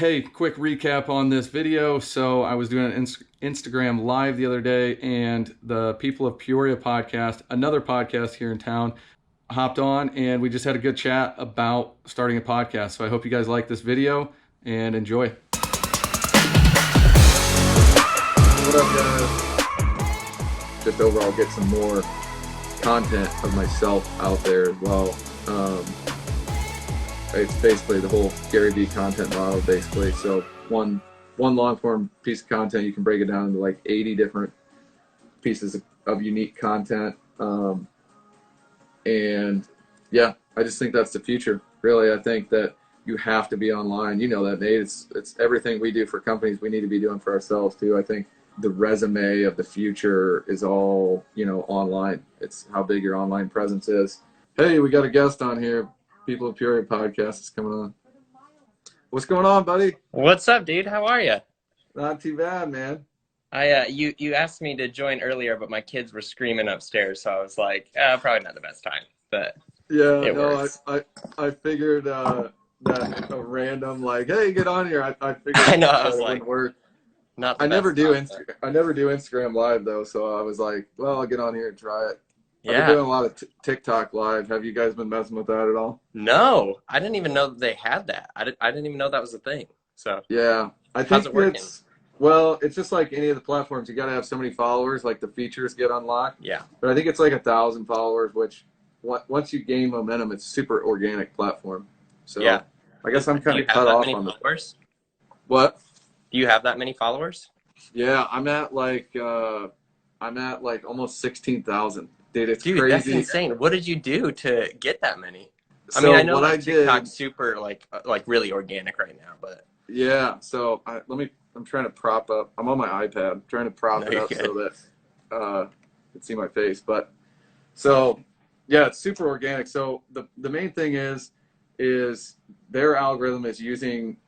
Hey, quick recap on this video. So I was doing an Instagram live the other day, and the People of Peoria Podcast, another podcast here in town, hopped on, and we just had a good chat about starting a podcast. So I hope you guys like this video and enjoy. What up, guys? Just overall get some more content of myself out there as well. It's basically the whole Gary Vee content model, basically. So one long form piece of content, you can break it down into like 80 different pieces of unique content. And yeah, I just think that's the future. Really, I think that you have to be online. You know that, Nate. It's everything we do for companies, we need to be doing for ourselves too. I think the resume of the future is all, online. It's how big your online presence is. Hey, we got a guest on here. People of Peoria Podcast is coming on. What's going on, buddy? What's up, dude? How are you? Not too bad, man. You asked me to join earlier, but my kids were screaming upstairs, so I was like, probably not the best time. But yeah, it works. I figured that a random like, hey, get on here. I figured I know. I was it like, wouldn't work. Not. The I never best do time, I never do Instagram Live though, so I was like, well, I'll get on here and try it. Yeah. I've been doing a lot of TikTok Live. Have you guys been messing with that at all? No, I didn't even know that they had that. I didn't even know that was a thing. So yeah, I think it's just like any of the platforms. You got to have so many followers, like the features get unlocked. Yeah. But I think it's like 1,000 followers, which once you gain momentum, it's super organic platform. So yeah, I guess I'm kind of cut off on followers? What? Do you have that many followers? Yeah, I'm at like almost 16,000. Dude, it's crazy. That's insane. What did you do to get that many? So I mean, I know that TikTok's super like really organic right now, but yeah. So I'm trying to prop up. I'm on my iPad. I'm trying to prop it up so that you can see my face. But so yeah, it's super organic. So the main thing is their algorithm is using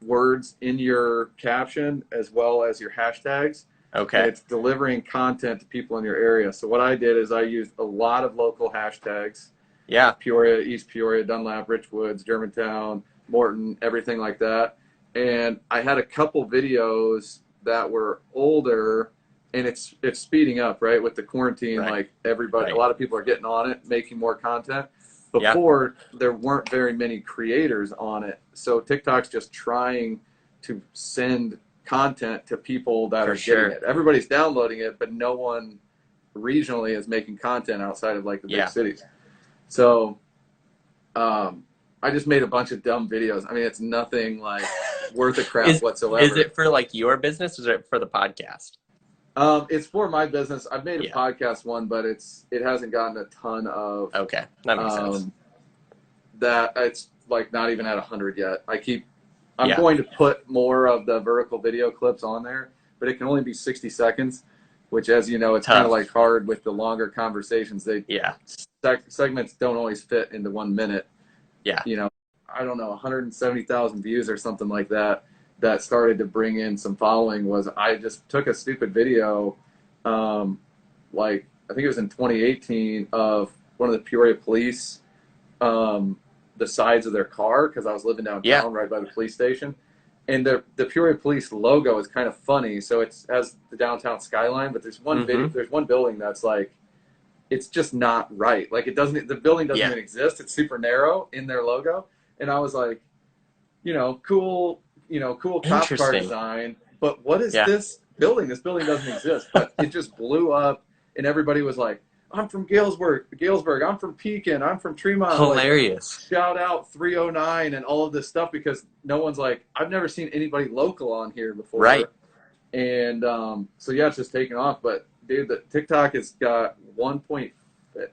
words in your caption as well as your hashtags. Okay. And it's delivering content to people in your area. So what I did is I used a lot of local hashtags. Yeah. Peoria, East Peoria, Dunlap, Richwoods, Germantown, Morton, everything like that. And I had a couple videos that were older, and it's speeding up, right? With the quarantine, like everybody, a lot of people are getting on it, making more content. Before, there weren't very many creators on it. So TikTok's just trying to send content to people that are getting it. Everybody's downloading it, but no one regionally is making content outside of like the big cities. So I just made a bunch of dumb videos. I mean, it's nothing like worth a crap whatsoever. Is it for like your business, or is it for the podcast? It's for my business. I've made a podcast one, but it hasn't gotten a ton of okay, that makes sense. That it's like not even at 100 yet. I'm going to put more of the vertical video clips on there, but it can only be 60 seconds, which, as you know, it's kind of like hard with the longer conversations. Segments don't always fit into 1 minute. Yeah. I don't know, 170,000 views or something like that started to bring in some following. Was I just took a stupid video, I think it was in 2018, of one of the Peoria police, the sides of their car, because I was living downtown right by the police station, and the Peoria police logo is kind of funny. So it has the downtown skyline, but there's one there's one building that's like, it's just not right. Like the building doesn't even exist. It's super narrow in their logo, and I was like, cool cop car design, but what is this building? This building doesn't exist. But it just blew up, and everybody was like, I'm from Galesburg, I'm from Pekin, I'm from Tremont. Hilarious. Like, shout out 309 and all of this stuff, because no one's like, I've never seen anybody local on here before. Right. And so yeah, it's just taking off. But dude, the TikTok has got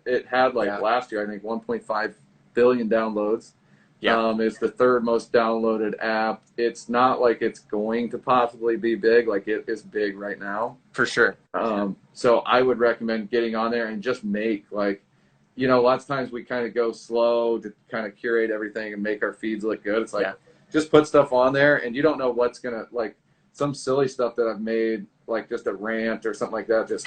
it had last year, I think 1.5 billion downloads. Yeah. It's the third most downloaded app. It's not like it's going to possibly be big. Like, it is big right now. For sure. So I would recommend getting on there and just make lots of times we kind of go slow to kind of curate everything and make our feeds look good. It's like, just put stuff on there, and you don't know what's going to, like, some silly stuff that I've made, like just a rant or something like that, just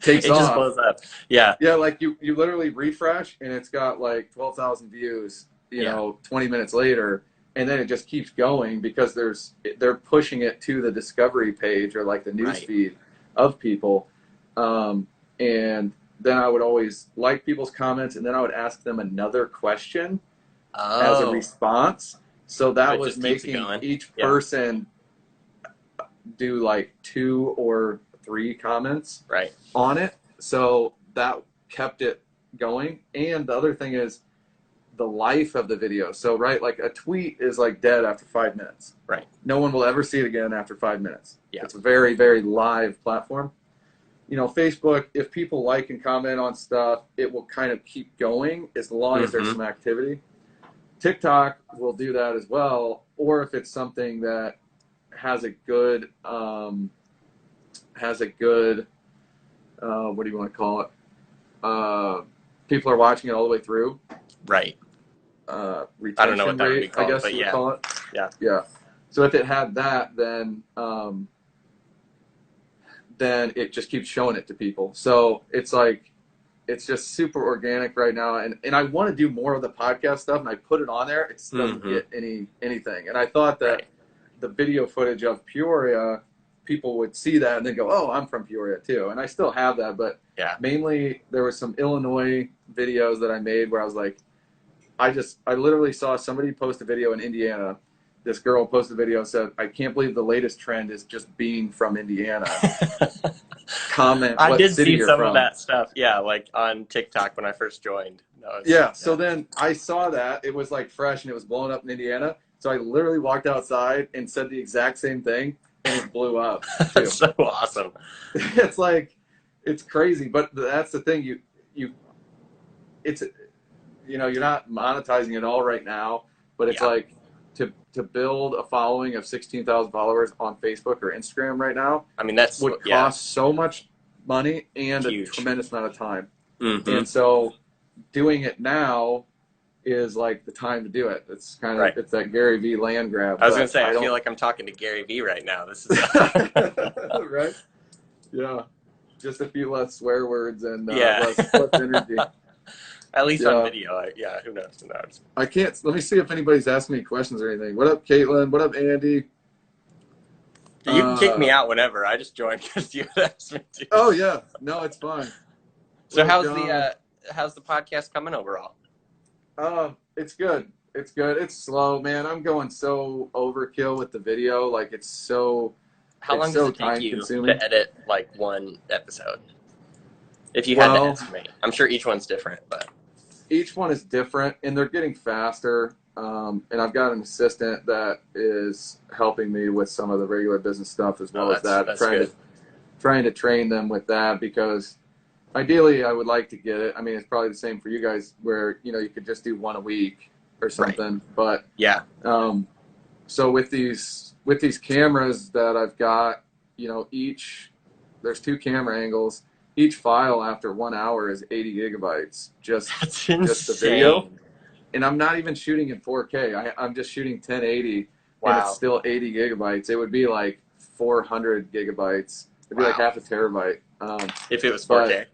takes off. It just blows up. Yeah. Yeah. Like you literally refresh and it's got like 12,000 views, 20 minutes later, and then it just keeps going because they're pushing it to the discovery page or like the news feed of people. And then I would always like people's comments, and then I would ask them another question as a response. So that was making each person do like 2 or 3 comments on it. So that kept it going. And the other thing is the life of the video. So, like a tweet is like dead after 5 minutes. Right. No one will ever see it again after 5 minutes. Yeah. It's a very, very live platform. You know, Facebook, if people like and comment on stuff, it will kind of keep going as long as there's some activity. TikTok will do that as well, or if it's something that has a good, what do you want to call it? People are watching it all the way through. Right. Retention I don't know what that would be rate, called, I guess but you call it. Yeah. Yeah. So if it had that, then it just keeps showing it to people. So it's like, it's just super organic right now. And I want to do more of the podcast stuff, and I put it on there. It just doesn't get anything. And I thought that the video footage of Peoria, people would see that and then go, oh, I'm from Peoria too. And I still have that, but mainly there was some Illinois videos that I made where I was like, I literally saw somebody post a video in Indiana. This girl posted a video and said, I can't believe the latest trend is just being from Indiana. Comment I what did city see you're some from. of that stuff. Yeah, like on TikTok when I first joined. So then I saw that. It was like fresh and it was blowing up in Indiana. So I literally walked outside and said the exact same thing, and it blew up too. That's so awesome. It's like, it's crazy. But that's the thing. You're not monetizing it all right now, but it's like to build a following of 16,000 followers on Facebook or Instagram right now. I mean, that's would cost so much money and a tremendous amount of time. And so doing it now is like the time to do it. It's kind of it's that Gary V land grab. I was gonna say, I feel like I'm talking to Gary V right now. This is right. Yeah, just a few less swear words and less energy. At least on video. Who knows? I can't. Let me see if anybody's asking me questions or anything. What up, Caitlin? What up, Andy? You can kick me out whenever. I just joined because you asked me to. Oh yeah, no, it's fine. So how's the podcast coming overall? It's good. It's good. It's slow, man. I'm going so overkill with the video. Like it's so. How long does it take you to edit like one episode? If you had to estimate, I'm sure each one's different, but each one is different, and they're getting faster. And I've got an assistant that is helping me with some of the regular business stuff as well as that. Trying to train them with that, because ideally I would like to get it. I mean, it's probably the same for you guys, where you could just do one a week or something. But so with these cameras that I've got, there's 2 camera angles. Each file after 1 hour is 80 gigabytes. Just the video. And I'm not even shooting in 4K. I'm just shooting 1080, and it's still 80 gigabytes. It would be like 400 gigabytes. It'd be like half a terabyte. If it was 4K.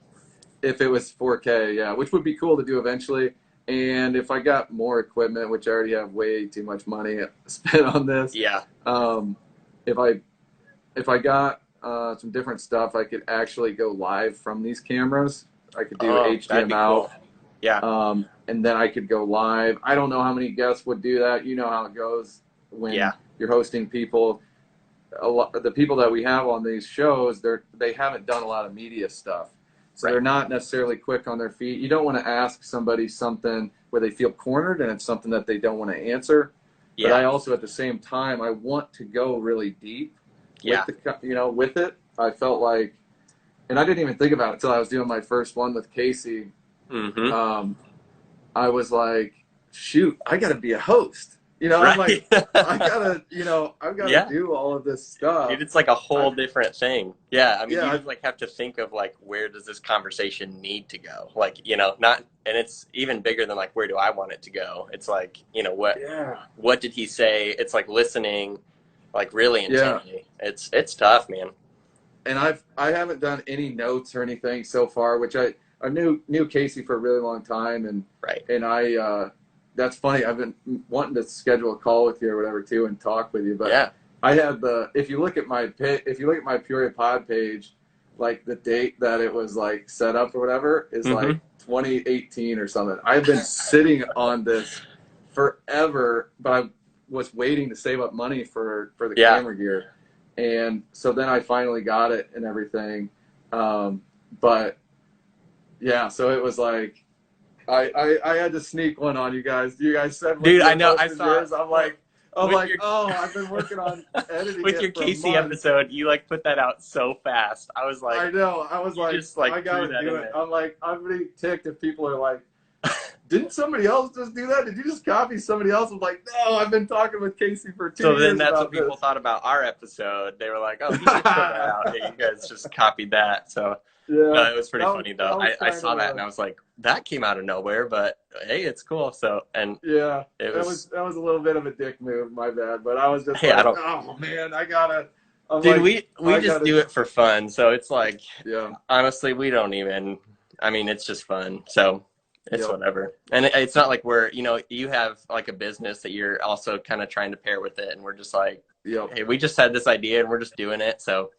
If it was 4K, yeah, which would be cool to do eventually. And if I got more equipment, which I already have way too much money spent on this. Yeah. If I got some different stuff, I could actually go live from these cameras. I could do HDMI out. Cool. Yeah. And then I could go live. I don't know how many guests would do that. You know how it goes when you're hosting people. The people that we have on these shows, they haven't done a lot of media stuff. So they're not necessarily quick on their feet. You don't want to ask somebody something where they feel cornered and it's something that they don't want to answer. Yeah. But I also, at the same time, I want to go really deep with it. I felt like, and I didn't even think about it until I was doing my first one with Casey. I was like, shoot, I got to be a host. I'm like, I gotta, I've got to do all of this stuff. Dude, it's like a whole different thing. Yeah, I mean, you just like have to think of like, where does this conversation need to go? Like, and it's even bigger than like, where do I want it to go? It's like, what did he say? It's like listening, like really intently. It's tough, man. And I haven't done any notes or anything so far, which I knew Casey for a really long time, and I that's funny. I've been wanting to schedule a call with you or whatever too and talk with you. But yeah. I had if you look at my Peoria Pod page, like the date that it was like set up or whatever is like 2018 or something. I've been sitting on this forever, but I was waiting to save up money for the camera gear. And so then I finally got it and everything. But yeah, so it was like, I had to sneak one on you guys. You guys said, dude, I know, I saw it. I'm like, I've been working on editing with your Casey episode. You like put that out so fast. I was like, I know. I was like, I gotta do it. I'm like, I'm really ticked if people are like, didn't somebody else just do that? Did you just copy somebody else? I'm like, no, I've been talking with Casey for 2 years. So then that's what people thought about our episode. They were like, oh, he should put that out. Hey, you guys just copied that. So yeah, no, it was pretty funny though. I saw that and I was like, that came out of nowhere, but hey, it's cool. So, and yeah, that was a little bit of a dick move, my bad. But I was just like, oh man, I gotta. Dude, we just do it for fun. So it's like, honestly, we don't even. I mean, it's just fun. So. It's whatever. And it's not like you have like a business that you're also kind of trying to pair with it. And we're just like, hey, we just had this idea and we're just doing it. So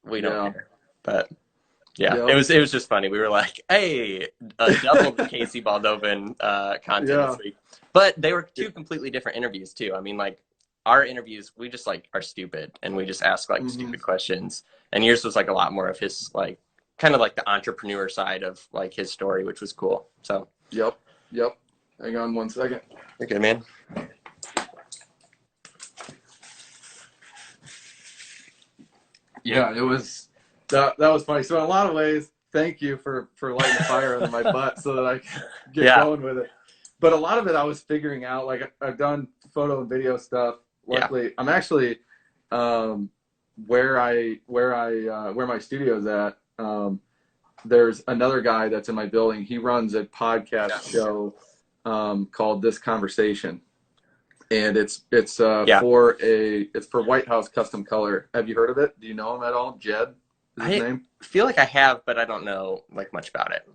we don't care. But it was just funny. We were like, hey, double the Casey Baldovin content this week. But they were two completely different interviews too. I mean, like our interviews, we just like are stupid and we just ask like stupid questions. And yours was like a lot more of his like, kind of like the entrepreneur side of like his story, which was cool. So yep. Hang on 1 second. Okay, man. Yeah, it was that was funny. So in a lot of ways, thank you for lighting the fire under my butt so that I can get going with it. But a lot of it I was figuring out. Like I've done photo and video stuff. Luckily, I'm actually where my studio's at. There's another guy that's in my building. He runs a podcast show called This Conversation, and it's for White House Custom Color. Have you heard of it? Do you know him at all? Jed is his name? I feel like I have, but I don't know like much about it.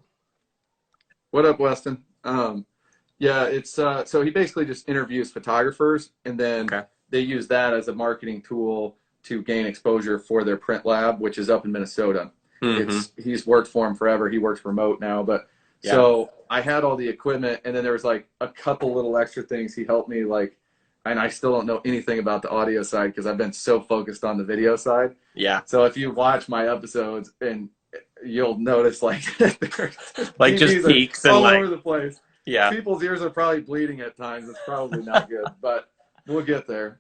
What up, Weston? It's so he basically just interviews photographers, and then they use that as a marketing tool to gain exposure for their print lab, which is up in Minnesota. He's worked for him forever. He works remote now, but so I had all the equipment, and then there was like a couple little extra things he helped me like, and I still don't know anything about the audio side because I've been so focused on the video side. Yeah. So if you watch my episodes, and you'll notice like like just peaks and all like, over the place. Yeah. People's ears are probably bleeding at times. It's probably not good, but we'll get there.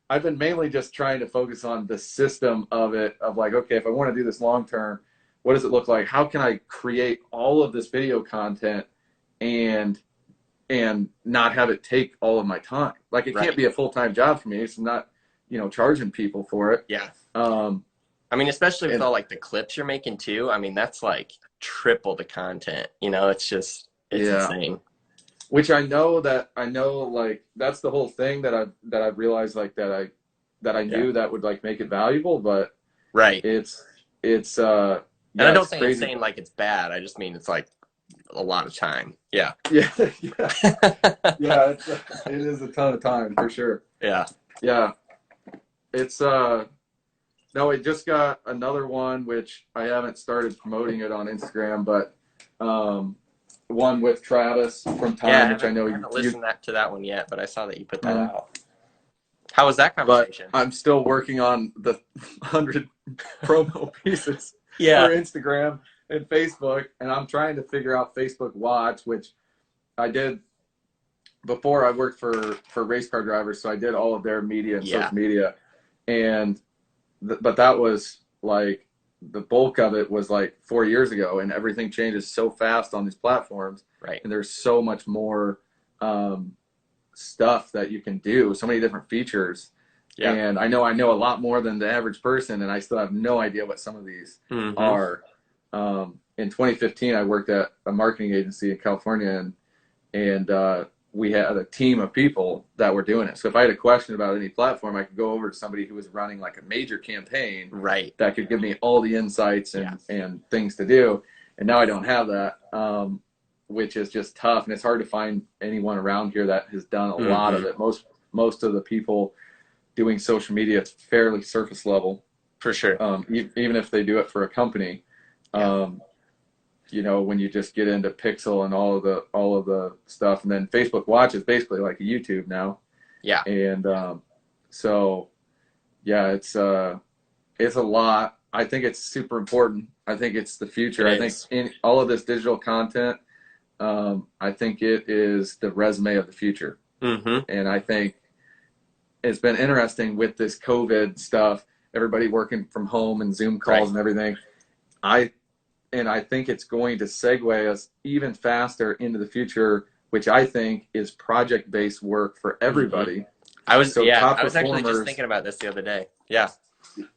I've been mainly just trying to focus on the system of it, of like, okay, if I want to do this long term, what does it look like? How can I create all of this video content and not have it take all of my time? Like it can't be a full-time job for me. It's not, charging people for it. Yeah. I mean, especially with all like the clips you're making too. I mean, that's like triple the content, it's insane. Which I know like that's the whole thing that I've realized like that I knew that would like make it valuable, but it's and I don't think it's saying like it's bad. I just mean it's like a lot of time. Yeah. Yeah. It is a ton of time for sure. Yeah. It's no, I just got another one which I haven't started promoting it on Instagram, but one with Travis from Time, which I know you haven't listened to that one yet, but I saw that you put that out. How was that conversation? But I'm still working on the 100 promo pieces for Instagram and Facebook, and I'm trying to figure out Facebook Watch, which I did before. I worked for race car drivers, so I did all of their media and social media, and but that was like the bulk of it was like 4 years ago, and everything changes so fast on these platforms. Right. And there's so much more stuff that you can do, so many different features. Yeah. And I know a lot more than the average person, and I still have no idea what some of these are. In 2015, I worked at a marketing agency in California, and we had a team of people that were doing it. So if I had a question about any platform, I could go over to somebody who was running like a major campaign that could give me all the insights and things to do. And now I don't have that. which is just tough. And it's hard to find anyone around here that has done a lot of it. Most of the people doing social media, it's fairly surface level. For sure. Even if they do it for a company, you know, when you just get into Pixel and all of the stuff, and then Facebook Watch is basically like a YouTube now. Yeah. And so yeah, it's a lot. I think it's super important. I think it's the future. I think in all of this digital content, I think it is the resume of the future. And I think it's been interesting with this COVID stuff, everybody working from home and Zoom calls and everything. I think it's going to segue us even faster into the future, which I think is project-based work for everybody. I was actually just thinking about this the other day.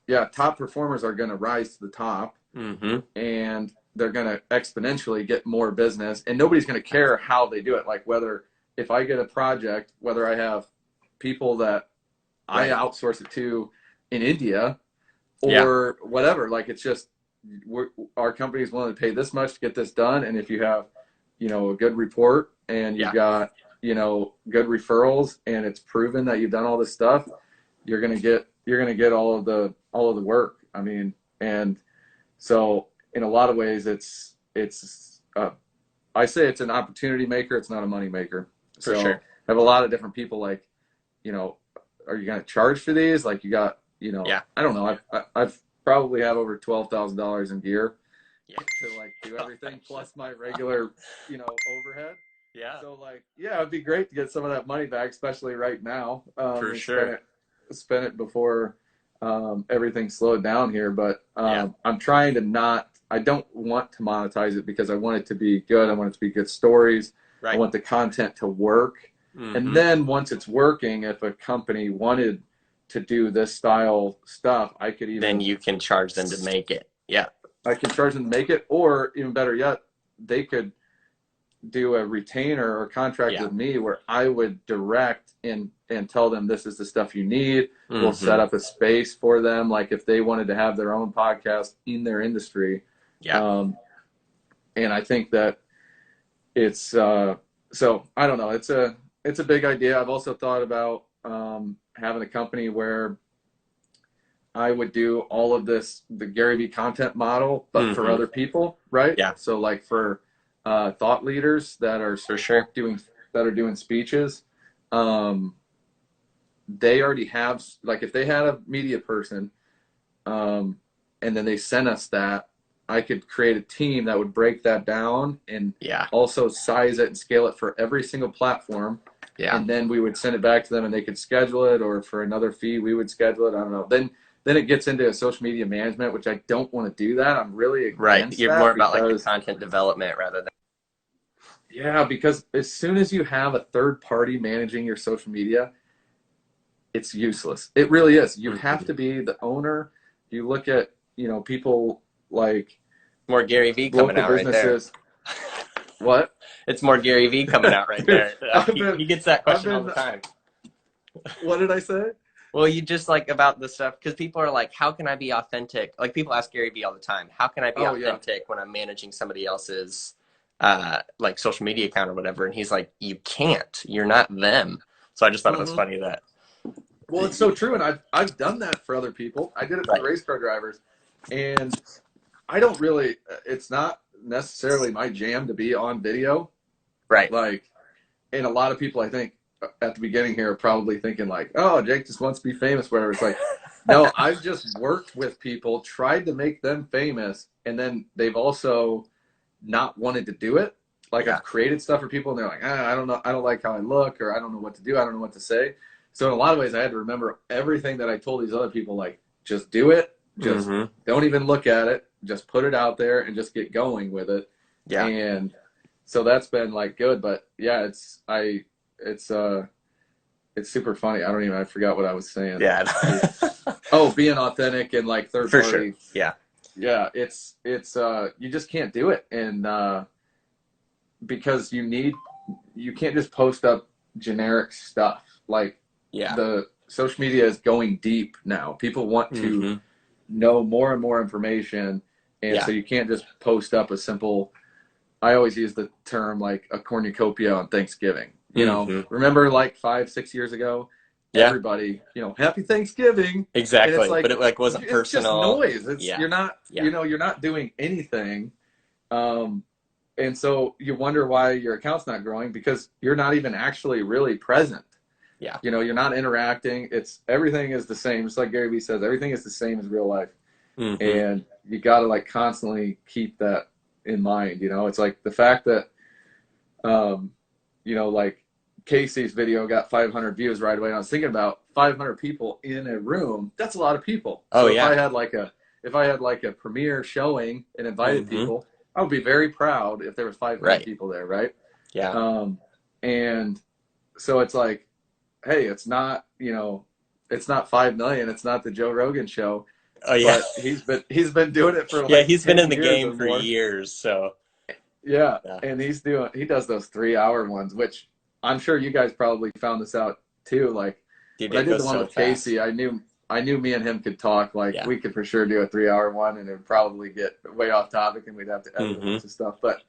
Yeah, top performers are going to rise to the top, and they're going to exponentially get more business, and nobody's going to care how they do it. Like whether if I get a project, whether I have people that I outsource it to in India or whatever, like it's just our company is willing to pay this much to get this done, and if you have, you know, a good report and you've got, you know, good referrals and it's proven that you've done all this stuff, you're gonna get all of the work. I mean, and so in a lot of ways it's I say it's an opportunity maker, it's not a money maker. For so sure. I have a lot of different people like, you know, are you gonna charge for these? Like you got, you know, I don't know. I've probably have over $12,000 in gear to like do everything plus my regular, you know, overhead. So like, it'd be great to get some of that money back, especially right now. For sure. Spend it before everything slowed down here. But I'm trying to I don't want to monetize it because I want it to be good. I want it to be good stories. I want the content to work. And then once it's working, if a company wanted to do this style stuff, I could even... Then you can charge them to make it. Yeah. I can charge them to make it, or even better yet, they could do a retainer or contract with me where I would direct and tell them this is the stuff you need. We'll set up a space for them. Like if they wanted to have their own podcast in their industry. And I think that it's, so I don't know. It's a big idea. I've also thought about having a company where I would do all of this, the Gary Vee content model, but for other people, right? So like for thought leaders that are doing speeches, they already have, like if they had a media person, and then they sent us that, I could create a team that would break that down and also size it and scale it for every single platform. And then we would send it back to them and they could schedule it, or for another fee, we would schedule it. I don't know. Then it gets into social media management, which I don't want to do that. I'm really against You're more about like the content development rather than. Yeah, because as soon as you have a third party managing your social media, it's useless. It really is. You have to be the owner. You look at, you know, people like more Gary Vee coming out businesses. Right there. What? It's more Gary Vee coming out right there. He gets that question all the time. What did I say? Well, you just like about the stuff, because people are like, how can I be authentic? Like people ask Gary Vee all the time, how can I be authentic when I'm managing somebody else's like social media account or whatever? And he's like, you can't. You're not them. So I just thought it was funny that. Well, it's so true, and I've done that for other people. I did it for race car drivers, and I don't really. It's not necessarily my jam to be on video, right? Like, and a lot of people, I think, at the beginning here are probably thinking like, oh, Jake just wants to be famous, whatever. It's like, no, I've just worked with people, tried to make them famous, and then they've also not wanted to do it. Like I've created stuff for people and they're like, I don't know. I don't like how I look, or I don't know what to do. I don't know what to say. So in a lot of ways I had to remember everything that I told these other people, like just do it. Just don't even look at it. Just put it out there and just get going with it. Yeah. And so that's been like good, but yeah, it's super funny. I forgot what I was saying. Yeah. Oh, being authentic and like third party. Sure. Yeah. Yeah. It's you just can't do it. And, because you can't just post up generic stuff. Like the social media is going deep now. People want to know more and more information. And so you can't just post up a simple I always use the term like a cornucopia on Thanksgiving. You know, remember like 5-6 years ago, everybody, you know, Happy Thanksgiving. Exactly. And it's like, but it like wasn't it's personal. Just noise. It's you're not, you know, you're not doing anything. And so you wonder why your account's not growing, because you're not even actually really present. Yeah. You know, you're not interacting. Everything is the same. Just like Gary Vee says, everything is the same as real life. And you got to like constantly keep that in mind. You know, it's like the fact that, you know, like Casey's video got 500 views right away. And I was thinking about 500 people in a room. That's a lot of people. So if I had like a premiere showing and invited people, I would be very proud if there was 500 people there. Right. Yeah. And so it's like, hey, it's not, you know, it's not 5 million. It's not the Joe Rogan show. Oh yeah. But he's been doing it for like he's been in the game for years. So and he does those 3-hour ones, which I'm sure you guys probably found this out too. Like, dude, when I did the one with Casey, I knew me and him could talk. Like, we could for sure do a 3-hour one, and it would probably get way off topic, and we'd have to edit a bunch of stuff. But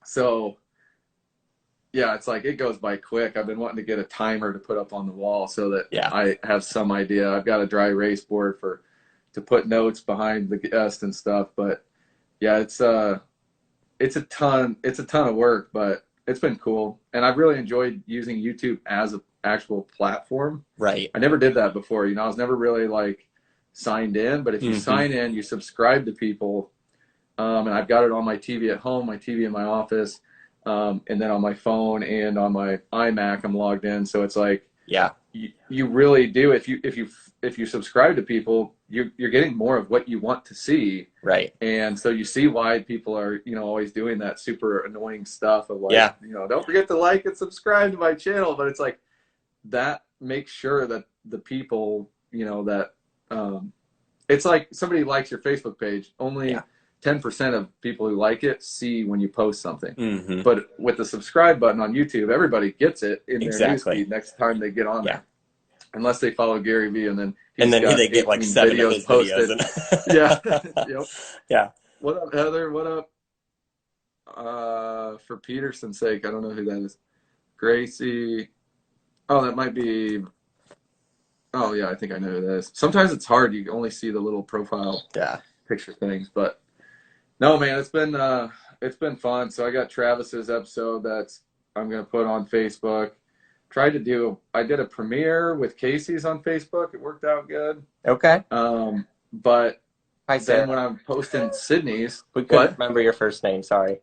so yeah, it's like it goes by quick. I've been wanting to get a timer to put up on the wall so that I have some idea. I've got a dry erase board to put notes behind the guest and stuff. But yeah, it's a ton of work, but it's been cool. And I've really enjoyed using YouTube as an actual platform. Right. I never did that before. You know, I was never really like signed in, but if you sign in, you subscribe to people. And I've got it on my TV at home, my TV in my office. And then on my phone and on my iMac, I'm logged in. So it's like, you really do. If you subscribe to people, you're getting more of what you want to see. Right. And so you see why people are, you know, always doing that super annoying stuff of like, you know, don't forget to like and subscribe to my channel. But it's like, that makes sure that the people, you know, that, it's like somebody likes your Facebook page, only 10% of people who like it see when you post something. But with the subscribe button on YouTube, everybody gets it in their newsfeed next time they get on there. Unless they follow Gary Vee, and then they get like 7 videos posted. What up, Heather? What up? For Peterson's sake, I don't know who that is. Gracie. Oh, that might be. Oh yeah, I think I know who that is. Sometimes it's hard. You only see the little profile picture things, but no, man, it's been fun. So I got Travis's episode that I'm gonna put on Facebook. I did a premiere with Casey's on Facebook. It worked out good. Okay. But then when I'm posting Sydney's, we couldn't remember your first name. Sorry.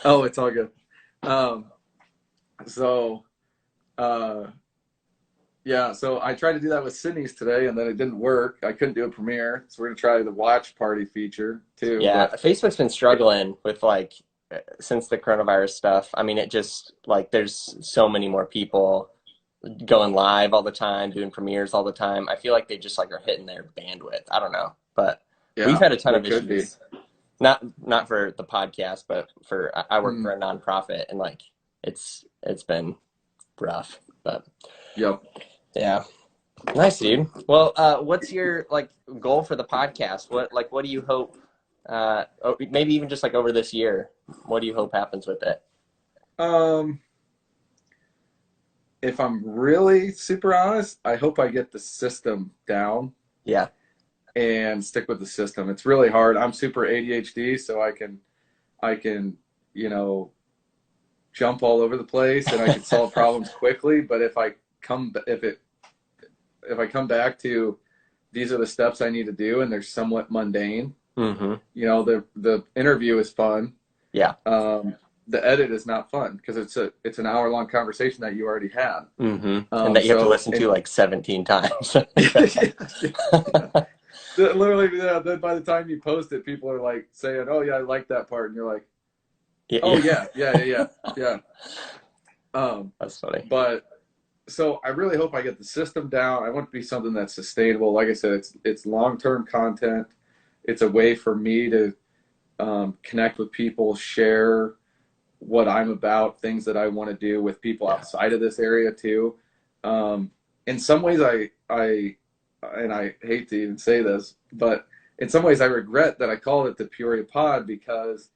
Oh, it's all good. So I tried to do that with Sydney's today, and then it didn't work. I couldn't do a premiere, so we're gonna try the watch party feature too. Yeah, Facebook's been struggling with like since the coronavirus stuff. I mean, it just like there's so many more people going live all the time, doing premieres all the time. I feel like they just like are hitting their bandwidth. I don't know, but we've had a ton of issues. Not for the podcast, but I work for a nonprofit, and like it's been rough. But yeah, nice, dude. Well, what's your like goal for the podcast? What do you hope? Maybe even just like over this year, what do you hope happens with it? If I'm really super honest, I hope I get the system down. Yeah. And stick with the system. It's really hard. I'm super ADHD, so I can, you know, jump all over the place, and I can solve problems quickly. But if I come back to these are the steps I need to do, and they're somewhat mundane, you know, the interview is fun. Yeah. The edit is not fun because it's an hour-long conversation that you already had. And that you have to listen to like 17 times. Literally, then by the time you post it, people are like saying, "Oh yeah, I like that part," and you're like, "Oh yeah." That's funny. But so I really hope I get the system down. I want it to be something that's sustainable. Like I said, it's long-term content. It's a way for me to connect with people, share what I'm about, things that I want to do with people outside of this area too. In some ways, I hate to even say this, but in some ways I regret that I called it the Peoria Pod, because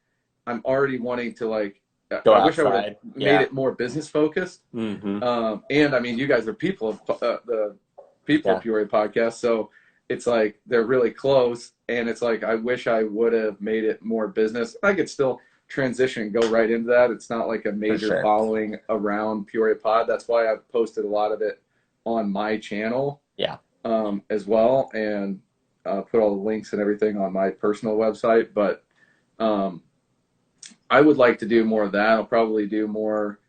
I'm already wanting to like, Go I wish outside. I would have made it more business focused. Mm-hmm. And I mean, you guys are people of the People of Peoria podcast. So it's like, they're really close. And it's like, I wish I would have made it more business. I could still transition and go right into that. It's not like a major following around Peoria Pod. That's why I've posted a lot of it on my channel. Yeah. As well. And put all the links and everything on my personal website. But I would like to do more of that. I'll probably do more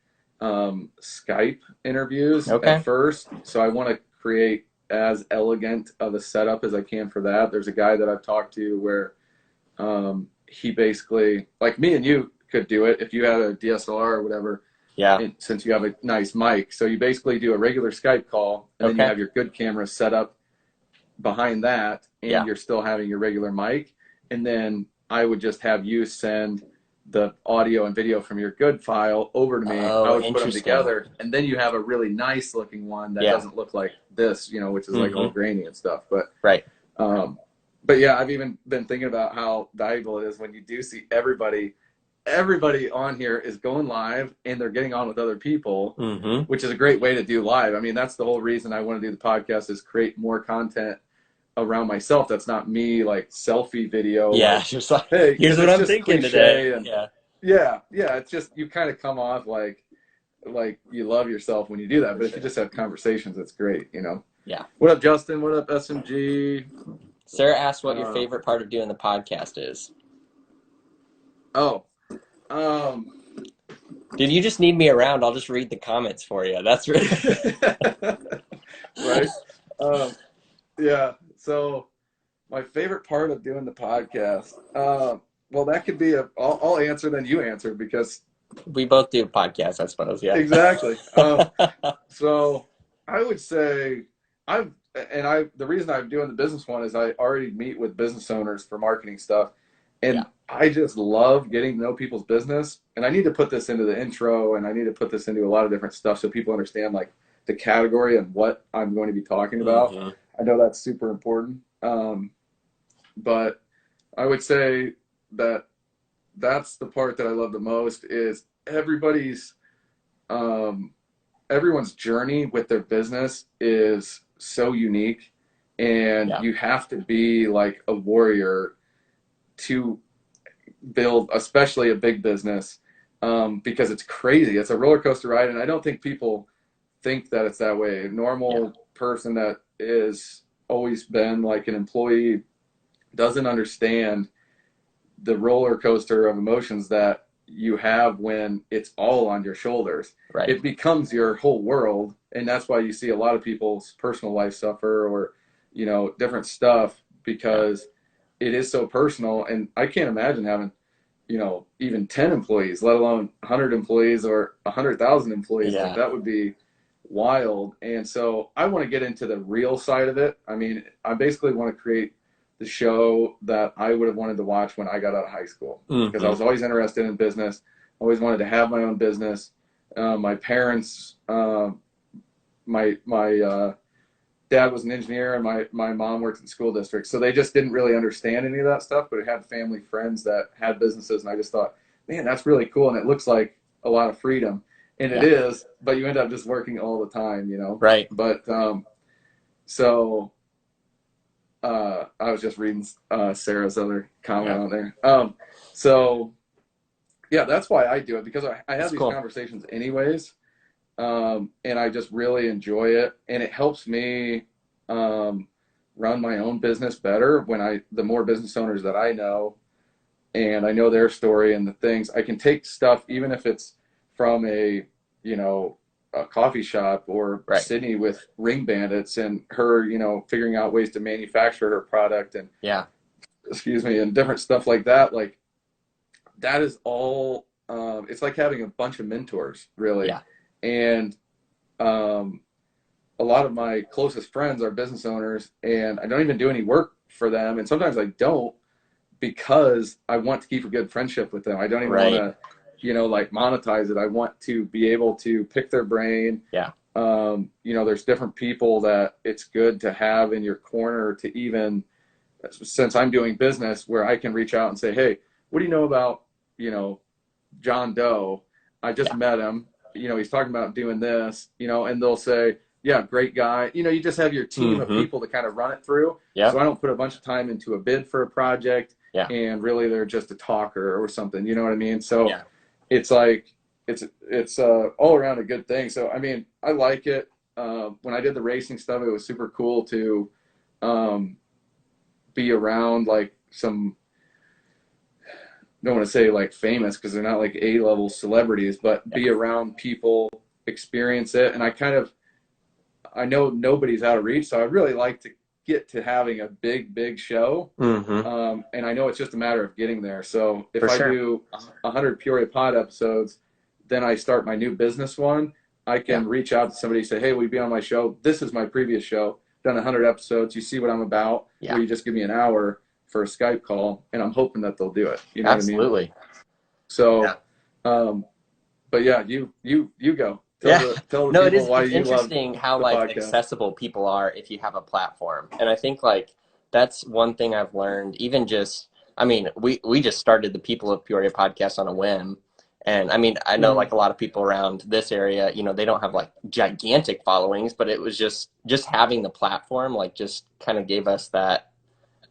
Skype interviews at first. So I want to create as elegant of a setup as I can for that. There's a guy that I've talked to where he basically, like me and you could do it if you had a DSLR or whatever. Yeah. Since you have a nice mic. So you basically do a regular Skype call, and then you have your good camera set up behind that, and you're still having your regular mic. And then I would just have you send the audio and video from your good file over to me. I would put them together, and then you have a really nice looking one that doesn't look like this, you know, which is like all grainy and stuff. But but yeah, I've even been thinking about how valuable it is when you do see everybody on here is going live and they're getting on with other people, which is a great way to do live. I mean, that's the whole reason I want to do the podcast, is create more content around myself. That's not me like selfie video. Yeah. Like, just like, hey, here's what I'm thinking today. And, yeah. It's just, you kind of come off like you love yourself when you do that. But if you just have conversations, it's great, you know? Yeah. What up, Justin? What up, SMG? Sarah asked what your favorite part of doing the podcast is. Dude, you just need me around. I'll just read the comments for you. That's really right. Yeah. So my favorite part of doing the podcast, well, that could be I'll answer, then you answer, because we both do podcasts, I suppose. Yeah. Exactly. So I would say the reason I'm doing the business one is I already meet with business owners for marketing stuff. And I just love getting to know people's business. And I need to put this into the intro, and I need to put this into a lot of different stuff so people understand like the category and what I'm going to be talking about. I know that's super important. But I would say that that's the part that I love the most, is everyone's journey with their business is so unique, and you have to be like a warrior to build, especially a big business, because it's crazy. It's a roller coaster ride, and I don't think people think that it's that way. A normal person that is always been like an employee doesn't understand the roller coaster of emotions that you have when it's all on your shoulders. Right. It becomes your whole world, and that's why you see a lot of people's personal life suffer, or, you know, different stuff, because it is so personal. And I can't imagine having, you know, even 10 employees, let alone 100 employees or 100,000 employees. Like, that would be wild. And so I want to get into the real side of it. I mean, I basically want to create the show that I would have wanted to watch when I got out of high school, because I was always interested in business. Always wanted to have my own business. My parents, my dad was an engineer, and my mom worked in the school district. So they just didn't really understand any of that stuff, but it had family friends that had businesses. And I just thought, man, that's really cool. And it looks like a lot of freedom, and it is, but you end up just working all the time, you know? Right. But, I was just reading Sarah's other comment on there. So yeah, that's why I do it, because I have these conversations anyways. And I just really enjoy it, and it helps me run my own business better when the more business owners that I know, and I know their story and the things, I can take stuff, even if it's from a coffee shop, or Sydney with Ring Bandits and her, you know, figuring out ways to manufacture her product, and and different stuff like that. Like, that is all, it's like having a bunch of mentors, really. And a lot of my closest friends are business owners, and I don't even do any work for them. And sometimes I don't, because I want to keep a good friendship with them. I don't even want to, you know, like, monetize it. I want to be able to pick their brain. You know, there's different people that it's good to have in your corner to even since I'm doing business, where I can reach out and say, hey, what do you know about, John Doe? I just met him, he's talking about doing this, and they'll say, yeah, great guy. You just have your team of people to kind of run it through. Yeah. So I don't put a bunch of time into a bid for a project and really they're just a talker or something. You know what I mean? So it's like, it's all around a good thing. So, I mean, I like it. When I did the racing stuff, it was super cool to be around like some, don't want to say like famous because they're not like A-level celebrities, but be around people, experience it. And I know nobody's out of reach, so I really like to get to having a big show. And I know it's just a matter of getting there. So if I do 100 Peoria Pod episodes, then I start my new business one, I can reach out to somebody and say, hey, will you be on my show? This is my previous show, done 100 episodes. You see what I'm about, or you just give me an hour for a Skype call, and I'm hoping that they'll do it. You know Absolutely. what I mean? So, but yeah, you go. Tell the no, people why it's you interesting love how the like podcast. accessible people are if you have a platform. And I think like that's one thing I've learned, even just, I mean, we just started the People of Peoria podcast on a whim. And I mean, I know like a lot of people around this area, they don't have like gigantic followings, but it was just having the platform, like just kind of gave us that,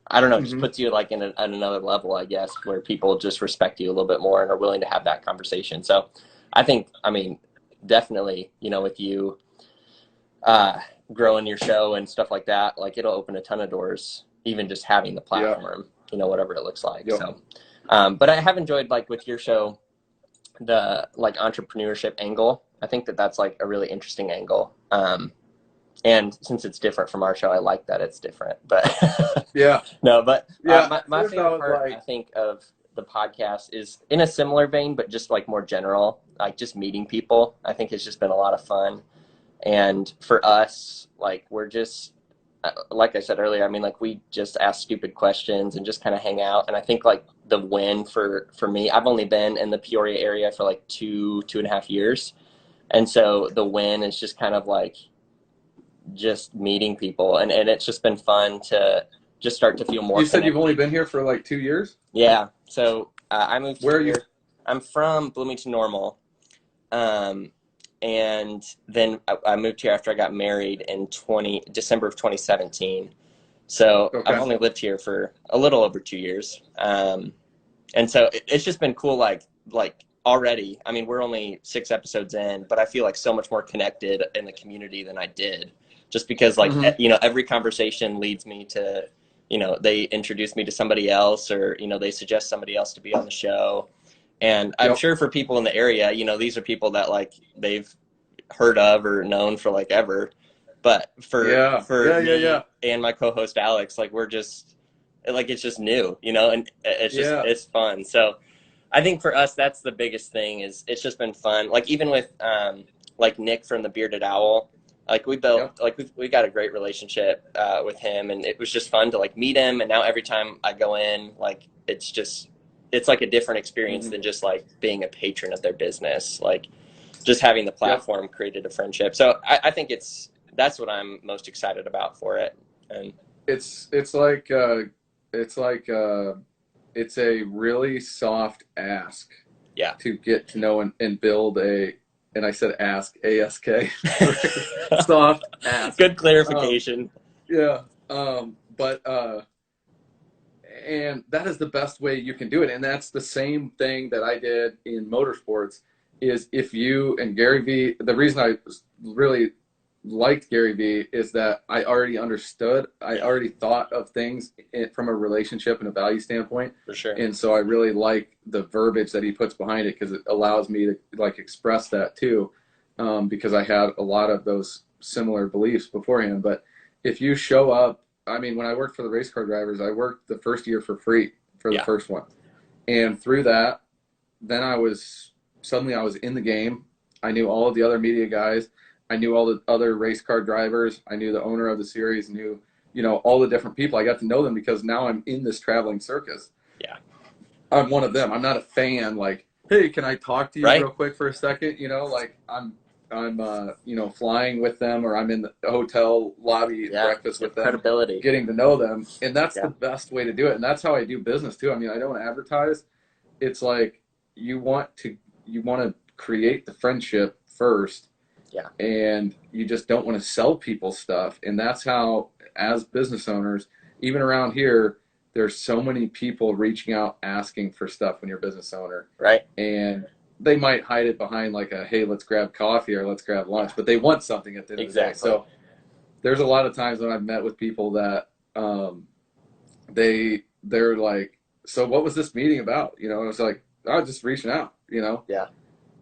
I don't know, just puts you like at another level, I guess, where people just respect you a little bit more and are willing to have that conversation. So I think, I mean, definitely, with you growing your show and stuff like that, like it'll open a ton of doors, even just having the platform, whatever it looks like. So, but I have enjoyed like with your show, the like entrepreneurship angle. I think that's like a really interesting angle. And since it's different from our show, I like that it's different, but my favorite part, I think, of the podcast is in a similar vein, but just like more general, like just meeting people. I think it's just been a lot of fun. And for us, like, we're just, like I said earlier, I mean, like, we just ask stupid questions and just kind of hang out. And I think like the win for me, I've only been in the Peoria area for like 2.5 years. And so the win is just kind of like just meeting people. And it's just been fun to just start to feel more You said connected. You've only been here for like 2 years? Yeah. So I moved Where here. are you? I'm from Bloomington Normal. And then I moved here after I got married in December of 2017. So I've only lived here for a little over 2 years. And so it's just been cool. Like already, I mean, we're only 6 episodes in, but I feel like so much more connected in the community than I did, just because like, every conversation leads me to, they introduce me to somebody else, or, they suggest somebody else to be on the show. And I'm sure for people in the area, these are people that like they've heard of or known for like ever. But for me and my co-host Alex, like we're just like, it's just new, and it's just it's fun. So I think for us, that's the biggest thing, is it's just been fun. Like even with like Nick from the Bearded Owl, like we built like we got a great relationship with him, and it was just fun to like meet him. And now every time I go in, like it's like a different experience than just like being a patron of their business. Like just having the platform created a friendship. So I think that's what I'm most excited about for it. And it's a really soft ask to get to know and build and I said ask, A-S-K, soft ask. Good clarification. And that is the best way you can do it. And that's the same thing that I did in motorsports, is if you and Gary Vee, the reason I really liked Gary Vee is that I already understood, I already thought of things from a relationship and a value standpoint. For sure. And so I really like the verbiage that he puts behind it, because it allows me to like express that too, because I had a lot of those similar beliefs beforehand. But if you show up, I mean, when I worked for the race car drivers, I worked the first year for free for the first one. And through that, then I was in the game. I knew all of the other media guys. I knew all the other race car drivers. I knew the owner of the series, knew, all the different people. I got to know them because now I'm in this traveling circus. Yeah. I'm one of them. I'm not a fan like, hey, can I talk to you real quick for a second? Like flying with them, or I'm in the hotel lobby breakfast with them, credibility, getting to know them. And that's the best way to do it. And that's how I do business too. I mean, I don't advertise. It's like you want to create the friendship first. Yeah. And you just don't want to sell people stuff. And that's how, as business owners, even around here, there's so many people reaching out asking for stuff when you're a business owner. Right. And they might hide it behind like a, hey, let's grab coffee or let's grab lunch, but they want something at the end of the day. So there's a lot of times when I've met with people that they're like, so what was this meeting about? I was like, oh, just reaching out, Yeah.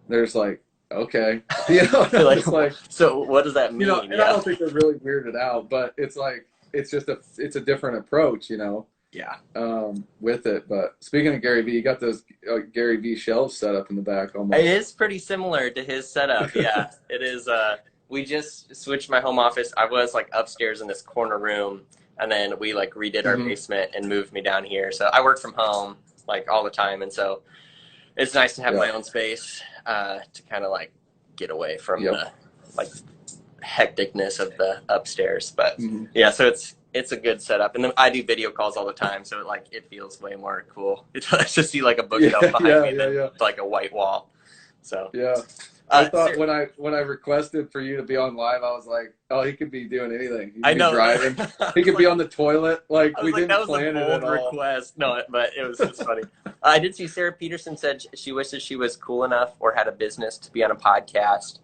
There's like, okay. Like, so what does that mean? And I don't think they're really weirded out, but it's like, it's a different approach, Yeah. With it. But speaking of Gary Vee, you got those Gary Vee shelves set up in the back almost. It is pretty similar to his setup. Yeah, it is. We just switched my home office. I was like upstairs in this corner room, and then we like redid our basement and moved me down here. So I work from home like all the time, and so it's nice to have my own space to kind of like get away from the like hecticness of the upstairs. But yeah, so it's a good setup, and then I do video calls all the time, so it feels way more cool. It's just see like a bookshelf behind me than like a white wall. So I thought when I requested for you to be on live, I was like, oh, he could be doing anything. He could be driving. He could be on the toilet. Like we didn't plan it at all. That was a bold request. No, but it was just funny. I did see Sarah Peterson said she wishes she was cool enough or had a business to be on a podcast.